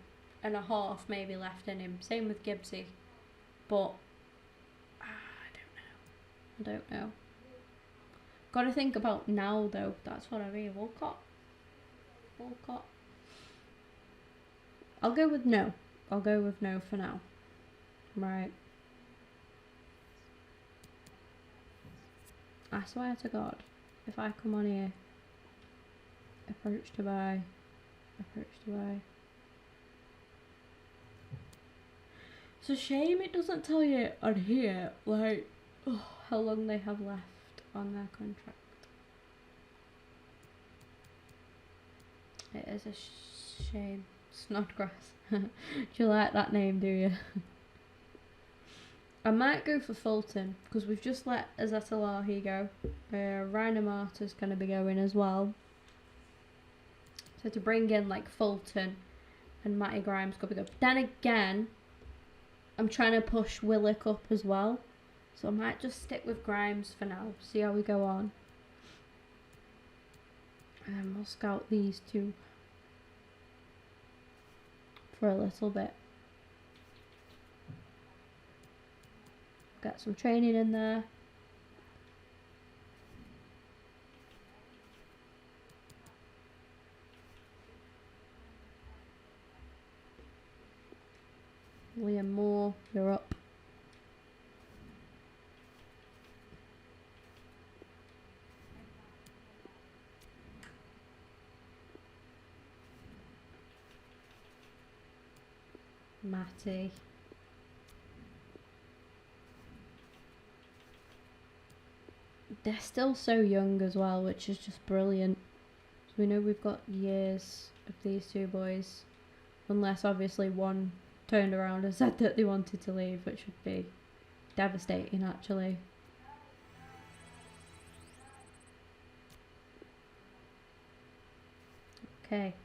and a half maybe left in him. Same with Gibbsy. But, I don't know. Gotta think about now, though. That's what I mean. Walcott. I'll go with no. I'll go with no for now. Right. I swear to God, if I come on here, approach to buy. It's a shame it doesn't tell you on here, like, how long they have left on their contract. It is a shame. Snodgrass. Do you like that name, do you? I might go for Fulton, because we've just let Azatalahi go. Rainer Marta's going to be going as well. So to bring in like Fulton and Matty Grimes could be good. But then again, I'm trying to push Willock up as well. So I might just stick with Grimes for now. See how we go on. And we'll scout these two for a little bit. Get some training in there. Liam Moore, you're up. Matty. They're still so young as well, which is just brilliant. So we know we've got years of these two boys. Unless obviously one turned around and said that they wanted to leave, which would be devastating actually. Okay.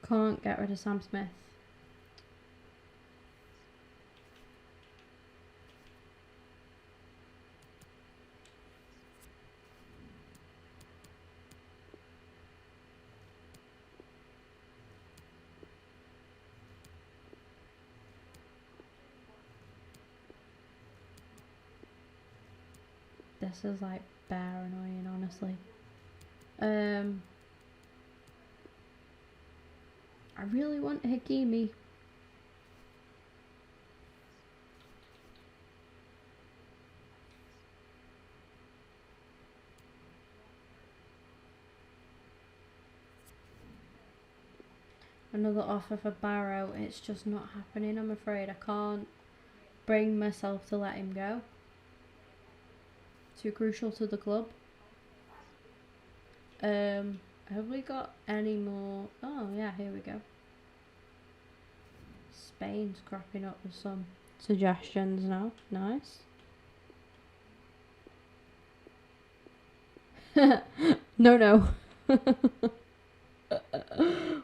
Can't get rid of Sam Smith. This is like bare annoying, honestly. I really want Hakimi. Another offer for Barrow. It's just not happening, I'm afraid. I can't bring myself to let him go. Too crucial to the club. Have we got any more? Oh yeah, here we go. Spain's cropping up with some suggestions now. Nice. No.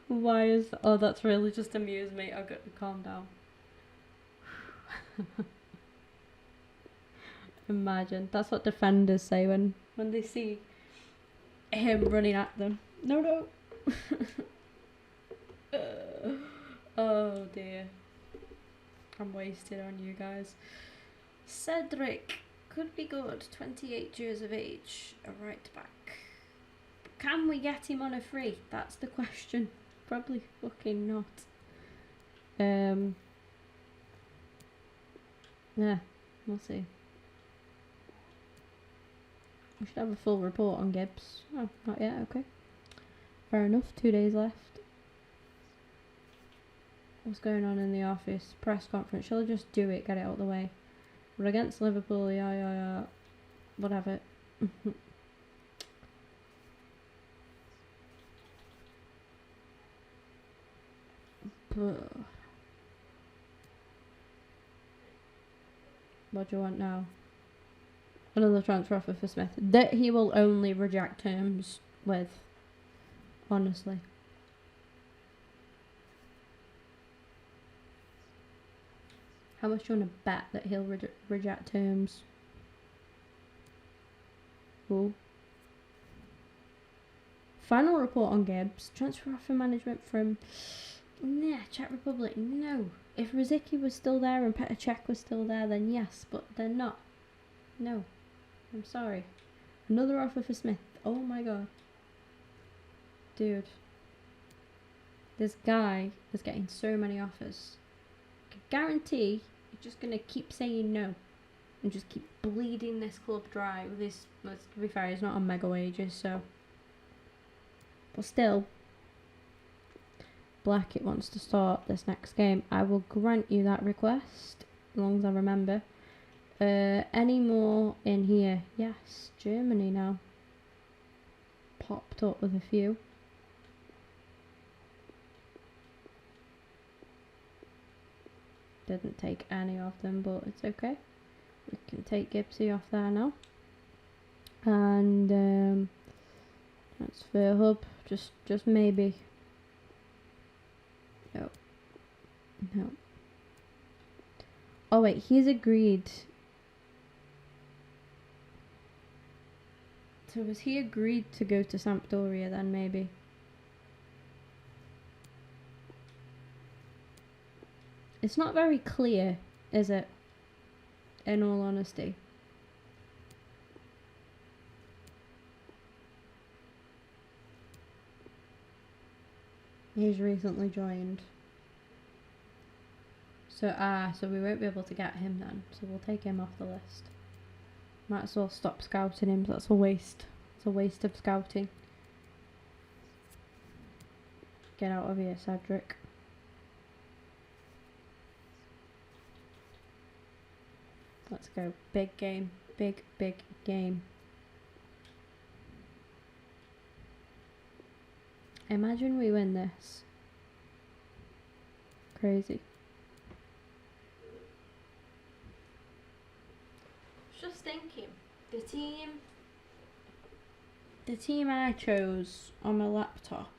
Why is... Oh, that's really just amused me. I've got to calm down. Imagine. That's what defenders say when they see him running at them. No. Oh dear. I'm wasted on you guys. Cedric could be good. 28 years of age. A right back. Can we get him on a free? That's the question. Probably fucking not. Yeah, we'll see. We should have a full report on Gibbs. Oh, not yet, okay. Fair enough, 2 days left. What's going on in the office? Press conference. Shall I just do it, get it out of the way? We're against Liverpool, yeah. Whatever. What do you want now? Another transfer offer for Smith. That he will only reject terms with. Honestly. How much do you want to bet that he'll reject terms? Cool. Final report on Gibbs. Transfer offer management from Czech Republic. No. If Rosicky was still there and Petr Cech was still there, then yes, but they're not. No. I'm sorry. Another offer for Smith. Oh my god. Dude. This guy is getting so many offers. I can guarantee you're just going to keep saying no. And just keep bleeding this club dry with his... Let's be fair, he's not on mega wages, so... But still... Blackett wants to start this next game. I will grant you that request, as long as I remember. Any more in here? Yes, Germany now. Popped up with a few. Didn't take any of them, but it's okay. We can take Gibbsy off there now. And transfer hub, just maybe. No. Oh wait, he's agreed. So has he agreed to go to Sampdoria then, maybe? It's not very clear, is it? In all honesty. He's recently joined. So we won't be able to get him then. So we'll take him off the list. Might as well stop scouting him. That's a waste. It's a waste of scouting. Get out of here, Cedric. Let's go. Big game. Big game. Imagine we win this. Crazy. Just thinking, the team I chose on my laptop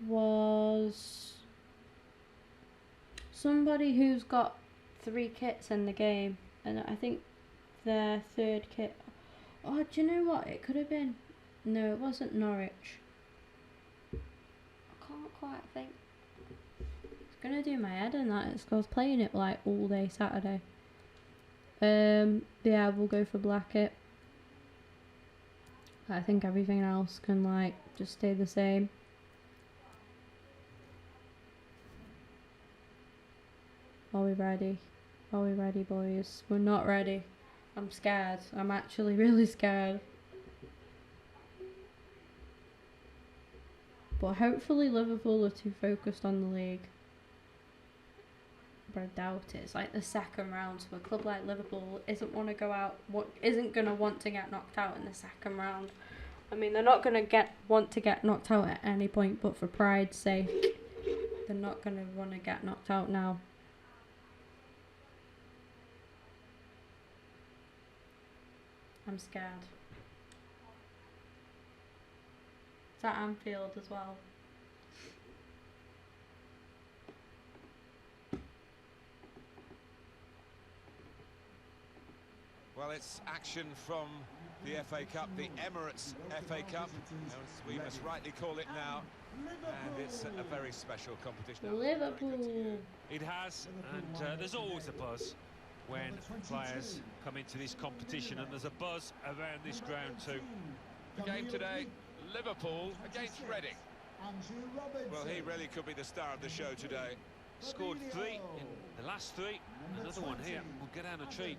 was somebody who's got 3 kits in the game, and I think their 3rd kit. Oh, do you know what? It could have been. No, it wasn't Norwich. I can't quite think. It's gonna do my head in that. It's 'cause I was playing it like all day Saturday. Yeah, we'll go for Blackett. I think everything else can like just stay the same. Are we ready? Are we ready, boys? We're not ready. I'm scared. I'm actually really scared. But hopefully Liverpool are too focused on the league. But I doubt it. It's like the second round, so a club like Liverpool isn't going to want to get knocked out in the second round. I mean, they're not going to want to get knocked out at any point, but for pride's sake, they're not going to want to get knocked out now. I'm scared. It's at Anfield as well. Well, it's action from the FA Cup, the Emirates FA Cup, as we must rightly call it now. And it's a very special competition. Liverpool. It has, and there's always a buzz when players come into this competition, and there's a buzz around this ground too. The game today, Liverpool against Reading. Well, he really could be the star of the show today. Scored 3 in the last 3. Another one here will get down a treat.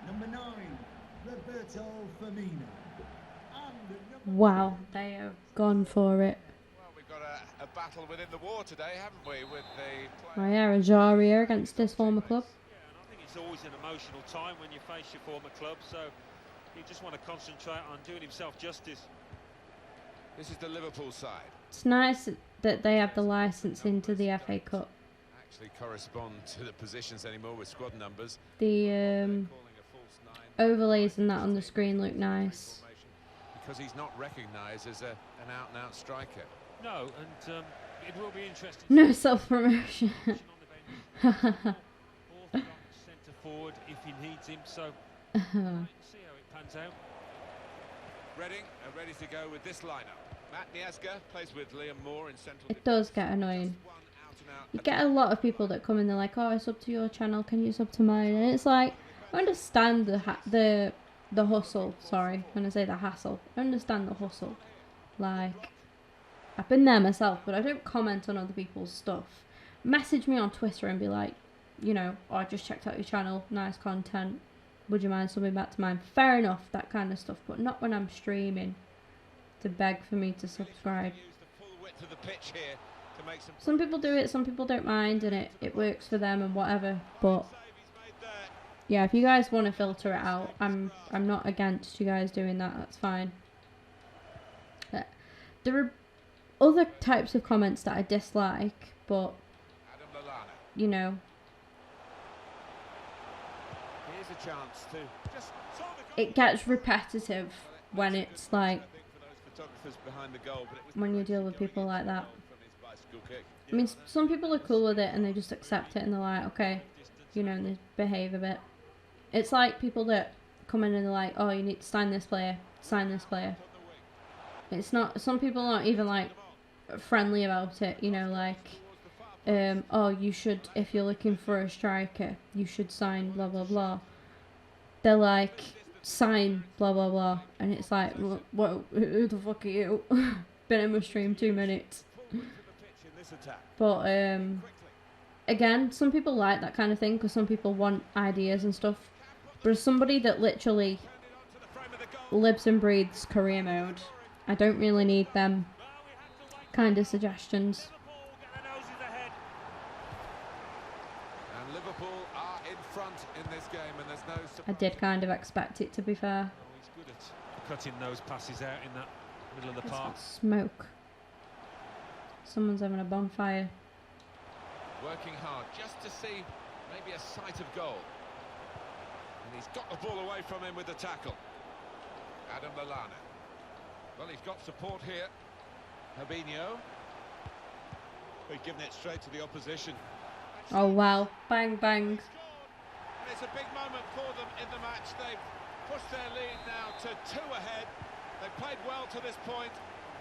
Number 9, Roberto Firmino. Wow, they have gone for it. Well, we've got a battle within the war today, haven't we? With the Oh yeah, Ajaria against this former club. Yeah, and I think it's always an emotional time when you face your former club, so you just want to concentrate on doing himself justice. This is the Liverpool side. It's nice that they have the licence into the FA Cup. Actually correspond to the positions anymore with squad numbers. The overlays and that on the screen look nice. Because he's not recognised as an out-and-out striker. No, and it will be interesting. No self-promotion. Centre forward if he needs him, so see how it pans out. Reading are ready to go with this lineup. Matt Niaska plays with Liam Moore in central. It does get annoying. You get a lot of people that come in, they're like, oh, I sub to your channel, can you sub to mine? And it's like, I understand the hustle, sorry, when I say the hassle. I understand the hustle. Like, I've been there myself, but I don't comment on other people's stuff. Message me on Twitter and be like, you know, oh, I just checked out your channel, nice content, would you mind subbing back to mine? Fair enough, that kind of stuff, but not when I'm streaming to beg for me to subscribe. Some people do it, some people don't mind, and it works for them and whatever, but yeah, if you guys want to filter it out, I'm not against you guys doing that, that's fine. There are other types of comments that I dislike, but you know, here's a chance to just it gets repetitive when it's like when you deal with people like that. I mean, some people are cool with it and they just accept it and they're like, okay, you know, and they behave a bit. It's like people that come in and they're like, oh, you need to sign this player, sign this player. It's not, some people aren't even like friendly about it, you know, like, oh, you should, if you're looking for a striker, you should sign blah blah blah. They're like, sign blah blah blah, and it's like, what, who the fuck are you? Been in my stream 2 minutes. But again, some people like that kind of thing because some people want ideas and stuff. But as somebody that literally lives and breathes career mode, I don't really need them kind of suggestions. And Liverpool are in front in this game, and there's no I did kind of expect it, to be fair. He's good at cutting those passes out in that middle of the park. Smoke. Someone's having a bonfire. Working hard just to see maybe a sight of goal. And he's got the ball away from him with the tackle. Adam Lallana. Well, he's got support here. Fabinho. He's given it straight to the opposition. Oh wow, bang bang. And it's a big moment for them in the match. They've pushed their lead now to 2 ahead. They've played well to this point,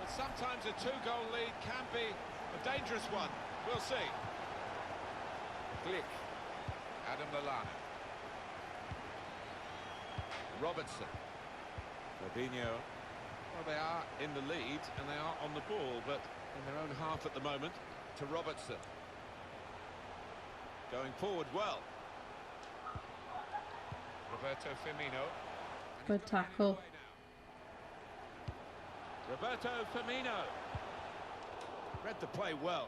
but sometimes a 2-goal lead can be a dangerous one. We'll see. Glick. Adam Lallana. Robertson. Fabinho. Well, they are in the lead and they are on the ball, but in their own half at the moment. To Robertson. Going forward well. Roberto Firmino. Good tackle. Roberto Firmino. Read the play well.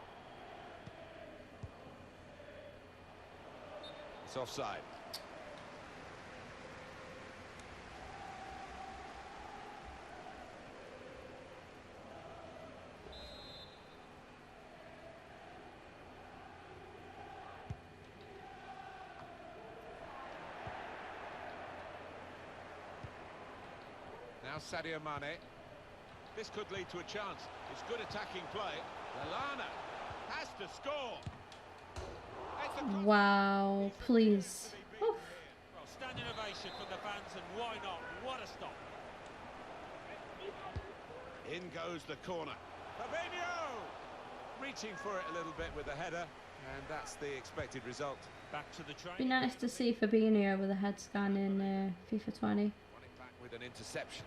It's offside. Now Sadio Mane. This could lead to a chance. It's good attacking play. Lallana has to score. Wow, please. Well, standing ovation from the fans, and why not? What a stop. In goes the corner. Fabinho! Reaching for it a little bit with the header, and that's the expected result. Back to the train. Be nice to see Fabinho with a head scan in FIFA 20. Running back with an interception.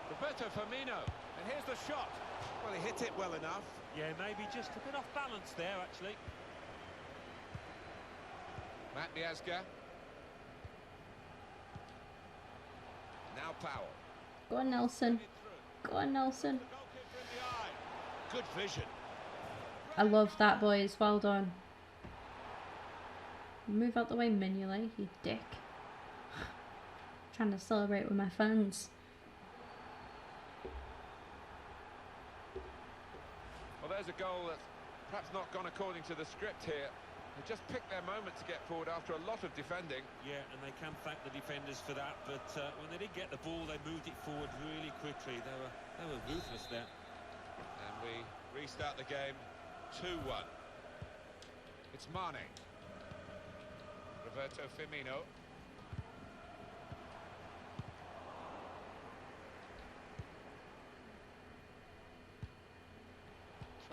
Roberto Firmino, and here's the shot. Well, he hit it well enough. Yeah, maybe just a bit off balance there, actually. Matt Miazga. Now Powell. Go on, Nelson. Go on, Nelson. Good vision. I love that, boys. Well done. Move out the way, Mignolet, you dick. Trying to celebrate with my fans. Well, there's a goal that's perhaps not gone according to the script here. They just picked their moment to get forward after a lot of defending. Yeah, and they can thank the defenders for that, but when they did get the ball, they moved it forward really quickly. They were ruthless there. And we restart the game 2-1. It's Mane. Roberto Firmino.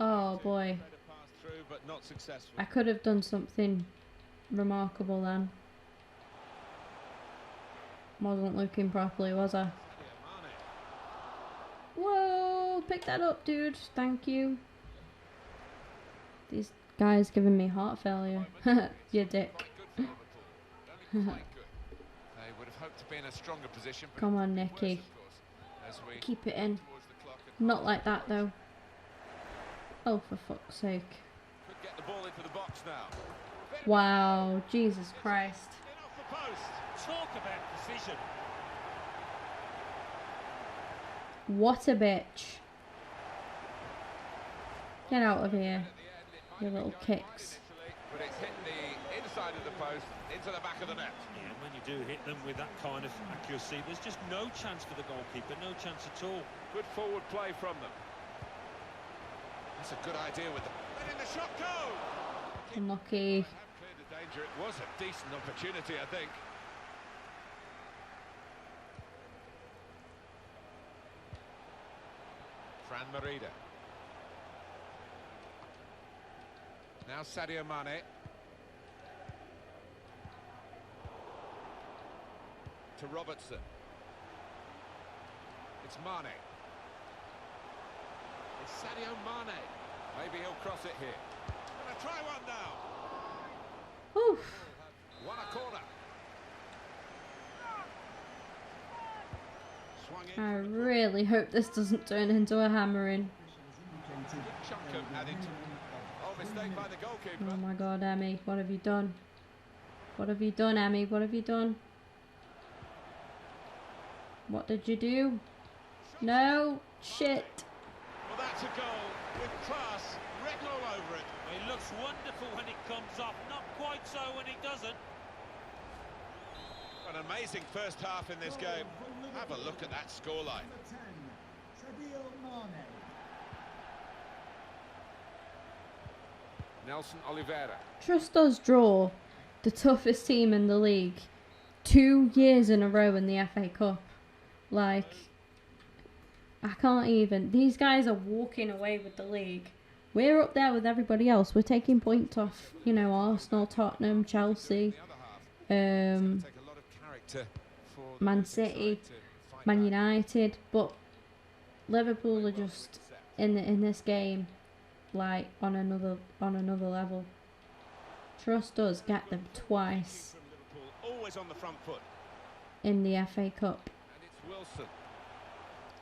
Oh boy. Through, but not successful. I could have done something remarkable then. Wasn't looking properly, was I? Whoa, pick that up, dude. Thank you. These guys giving me heart failure. You dick. They would have hoped to be in a stronger position. Come on, Nicky. Keep it in. Not like that, though. Oh, for fuck's sake. Could get the ball into the box now. Wow, Jesus Christ. In off the post. Talk about precision. What a bitch. Get out of here, you little kicks. But it's hit the inside of the post into the back of the net. Yeah, and when you do hit them with that kind of accuracy, there's just no chance for the goalkeeper, no chance at all. Good forward play from them. That's a good idea with them. Letting the shot go. Unlucky. Cleared the danger. It was a decent opportunity, I think. Fran Merida. Now Sadio Mane. To Robertson. It's Mane. It's Sadio Mane. Maybe he'll cross it here. Gonna try one now. Oof. Won a corner. Swung in. I really hope this doesn't turn into a hammering. Good chunk of Addington. Oh, mistake by the goalkeeper. Oh my god, Emmy, what have you done? What have you done, Emmy? What have you done? What did you do? No! Shit! Well, that's a goal with class written all over it. It looks wonderful when it comes off, not quite so when it doesn't. An amazing first half in this game. Have a look at that scoreline. Sadio Mane. Nelson Oliveira. Trust us draw the toughest team in the league 2 years in a row in the FA Cup. Like, I can't even. These guys are walking away with the league We're up there with everybody else. We're taking points off, you know, Arsenal, Tottenham, Chelsea, Man City, Man United, but Liverpool are just in this game like on another level. Trust us, get them twice Always on the front foot. in the FA Cup. And it's Wilson.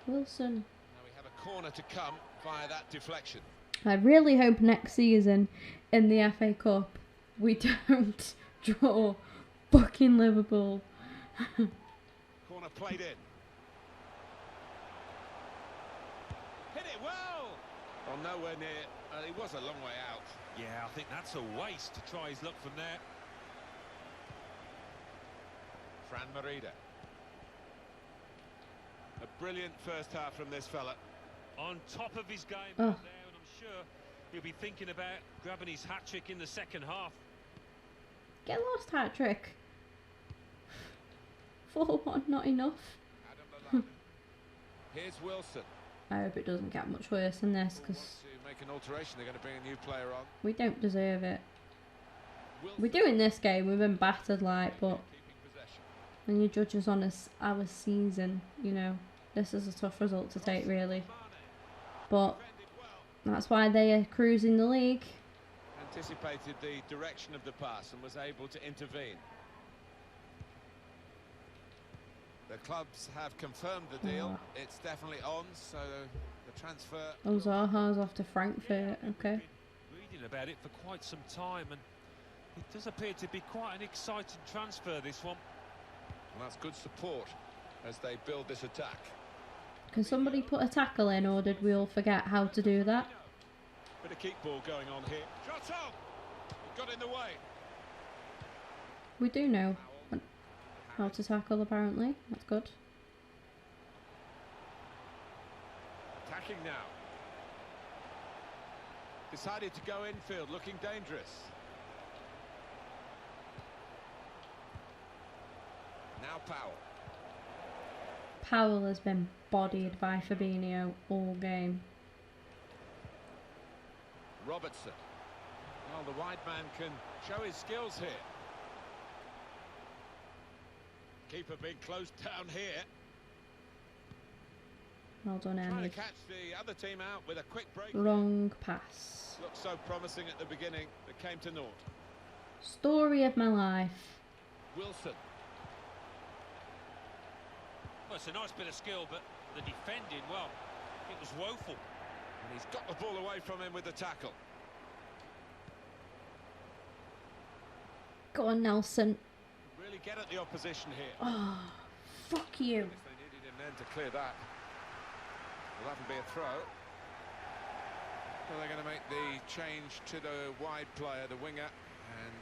Wilson. Now we have a corner to come via that deflection. I really hope next season in the FA Cup we don't draw fucking Liverpool. Corner played in. Hit it well. Oh, nowhere near. He was a long way out. Yeah, I think that's a waste to try his luck from there. Fran Merida. A brilliant first half from this fella. On top of his game out there, and I'm sure he'll be thinking about grabbing his hat-trick in the second half. Get lost hat-trick. 4-1, not enough. Adam Here's Wilson. I hope it doesn't get much worse than this, because To make an alteration, they're going to bring a new player on. we don't deserve it. Wilson We do in this game, we've been battered like, but keeping possession. when you judge us on our season, you know, this is a tough result to take really. But Defended well. that's why they are cruising the league. Anticipated the direction of the pass and was able to intervene. The clubs have confirmed the deal. It's definitely on, so the transfer... Oh, Zaha's off to Frankfurt, okay. Reading about it for quite some time, and it does appear to be quite an exciting transfer, this one. Well, that's good support as they build this attack. Can somebody put a tackle in, or did we all forget how to do that? Bit of keep ball going on here. Shot on! It got in the way. We do know how to tackle, apparently. That's good. Attacking now. Decided to go infield, looking dangerous. Now Powell. Powell has been bodied by Fabinho all game. Robertson. Well, the wide man can show his skills here. Keeper being closed down here. Well done, Trying Emily. to catch the other team out with a quick break. Wrong pass. Looked so promising at the beginning, but came to naught. Story of my life. Wilson. Well, it's a nice bit of skill, but the defending, well, it was woeful. And he's got the ball away from him with the tackle. Go on, Nelson. Really get at the opposition here. Oh, fuck you. If they needed him then to clear that. Well, that'll be a throw. Well, they're going to make the change to the wide player, the winger, and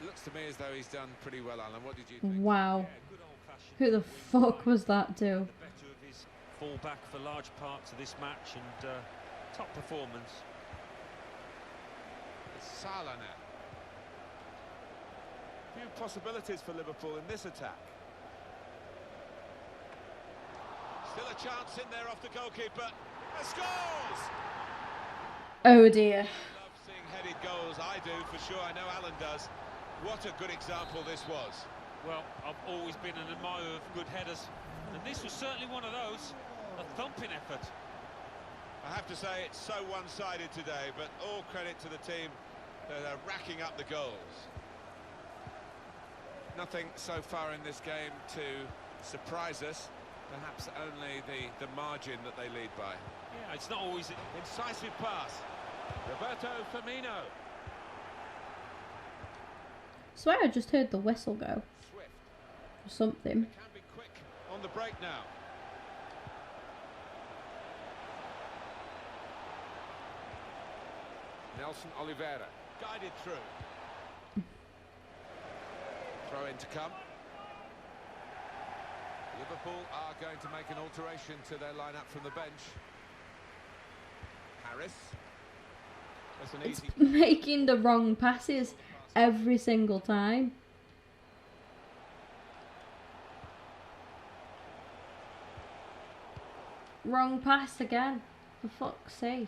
it looks to me as though he's done pretty well, Alan. What did you think? Wow. Yeah, good old-fashioned Who the fuck was that to? the better of his full-back for large parts of this match, and top performance. It's Salah now. Few possibilities for Liverpool in this attack. Still a chance in there off the goalkeeper. And scores! Oh dear. Love seeing headed goals. I do, for sure. I know Alan does. What a good example this was. Well, I've always been an admirer of good headers, and this was certainly one of those. A thumping effort. I have to say it's so one-sided today, but all credit to the team that are racking up the goals. Nothing so far in this game to surprise us. Perhaps only the margin that they lead by. Yeah, it's not always... Incisive pass. Roberto Firmino. Swear I just heard the whistle go. Swift. Or something. Can be quick on the break now. Nelson Oliveira guided through. Throw in to come. Liverpool are going to make an alteration to their lineup from the bench. Harris. That's an It's easy. making the wrong passes every single time. Wrong pass again. For fuck's sake.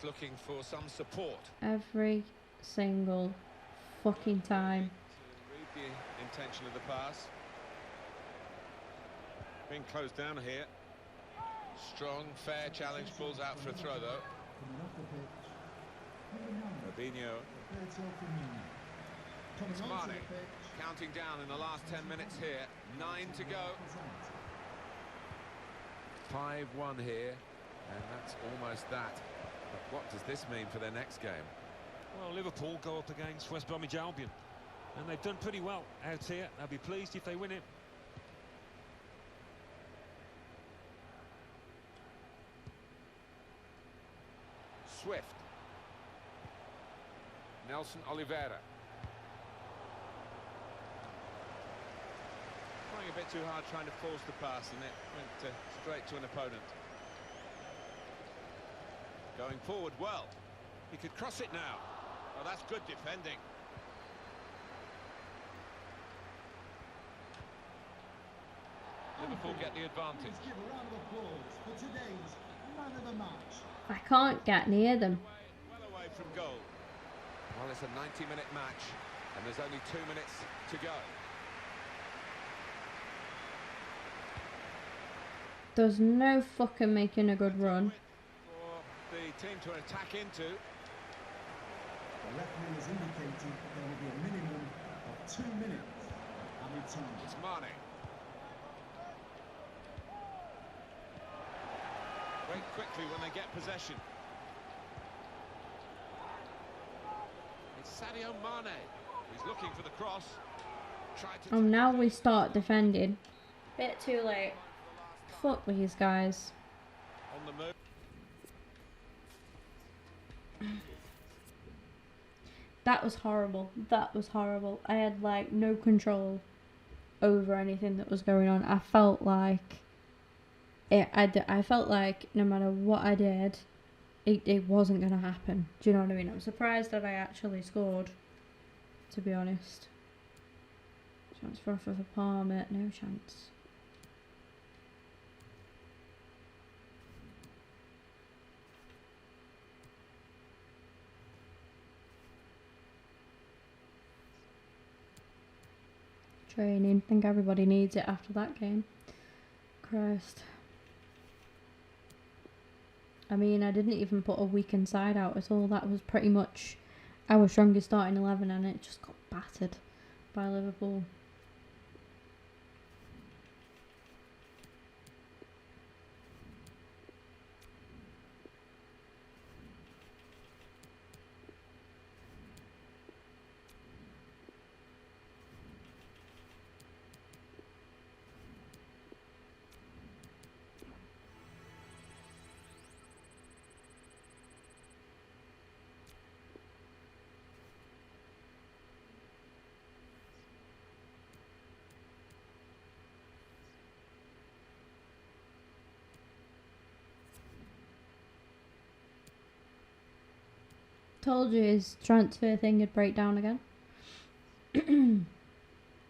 looking for some support. Every single fucking time. To read the intention of the pass. Being closed down here. Strong, fair challenge, pulls out for a throw though. Robinho. It's Mane, counting down in the last 10 minutes here. 9 to go. 5-1 here, and that's almost that. But what does this mean for their next game? Well, Liverpool go up against West Bromwich Albion, and they've done pretty well out here. They'll be pleased if they win it. Swift. Nelson Oliveira. Trying a bit too hard, trying to force the pass, and it went straight to an opponent. Going forward well. He could cross it now. Oh, that's good defending. Liverpool get the advantage. Please give a round of applause for today's man of the match. I can't get near them. Well away from goal. Well, it's a 90-minute match, and there's only 2 minutes to go. There's no fucking making a good run. For the team to attack into. The referee has indicated that there will be a minimum of 2 minutes added time. It's Mane. Break quickly when they get possession. It's Sadio Mane. He's looking for the cross. Tried to Now we start defending. Bit too late. Fuck these guys. on the move. That was horrible. That was horrible. I had like no control over anything that was going on. I felt like I felt like no matter what I did, it wasn't going to happen. Do you know what I mean? I'm surprised that I actually scored, to be honest. Chance for Palmer, no chance. Training. I think everybody needs it after that game. Christ. I mean, I didn't even put a weakened side out at all. That was pretty much our strongest starting 11, and it just got battered by Liverpool. Told you his transfer thing would break down again.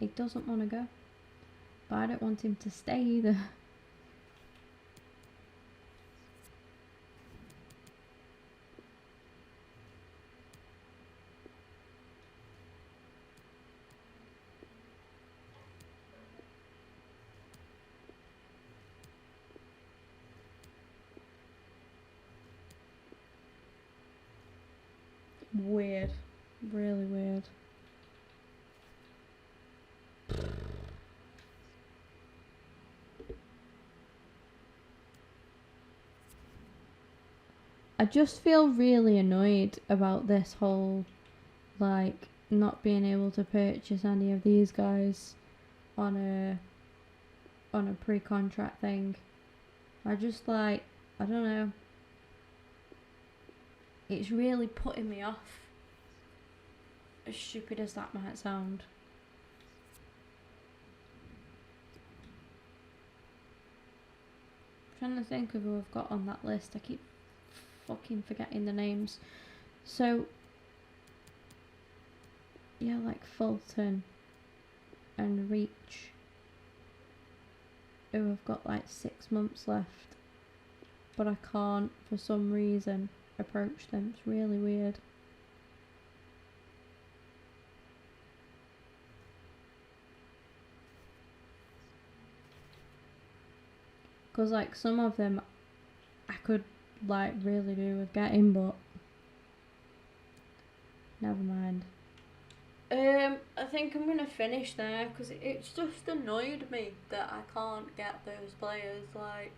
He doesn't want to go, but I don't want him to stay either. Weird. Really weird. I just feel really annoyed about this whole, like, not being able to purchase any of these guys on a pre-contract thing. I just, like, I don't know. It's really putting me off. As stupid as that might sound. I'm trying to think of who I've got on that list. I keep fucking forgetting the names. So, yeah, like Fulton and Reach, who have got like 6 months left. But I can't, for some reason, approach them. It's really weird. Because, like, some of them I could, like, really do with getting, but never mind. I think I'm going to finish there, because it's just annoyed me that I can't get those players. Like,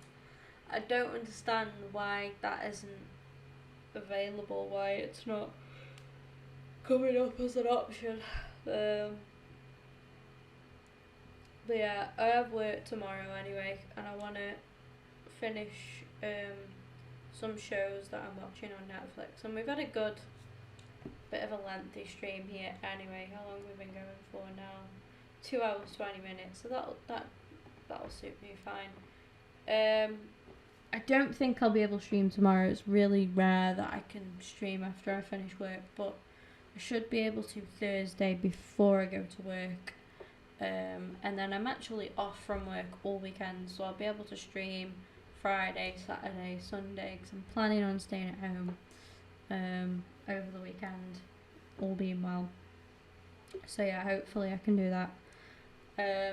I don't understand why that isn't available, why it's not coming up as an option. But yeah, I have work tomorrow anyway, and I want to finish some shows that I'm watching on Netflix. And we've had a good bit of a lengthy stream here anyway. How long have we been going for now? 2 hours 20 minutes, so that'll suit me fine. I don't think I'll be able to stream tomorrow. It's really rare that I can stream after I finish work, but I should be able to Thursday before I go to work. And then I'm actually off from work all weekend, so I'll be able to stream Friday, Saturday, Sunday, because I'm planning on staying at home over the weekend, all being well. So yeah, hopefully I can do that.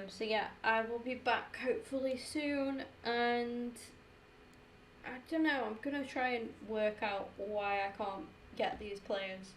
So yeah, I will be back hopefully soon, and I don't know, I'm gonna try and work out why I can't get these players.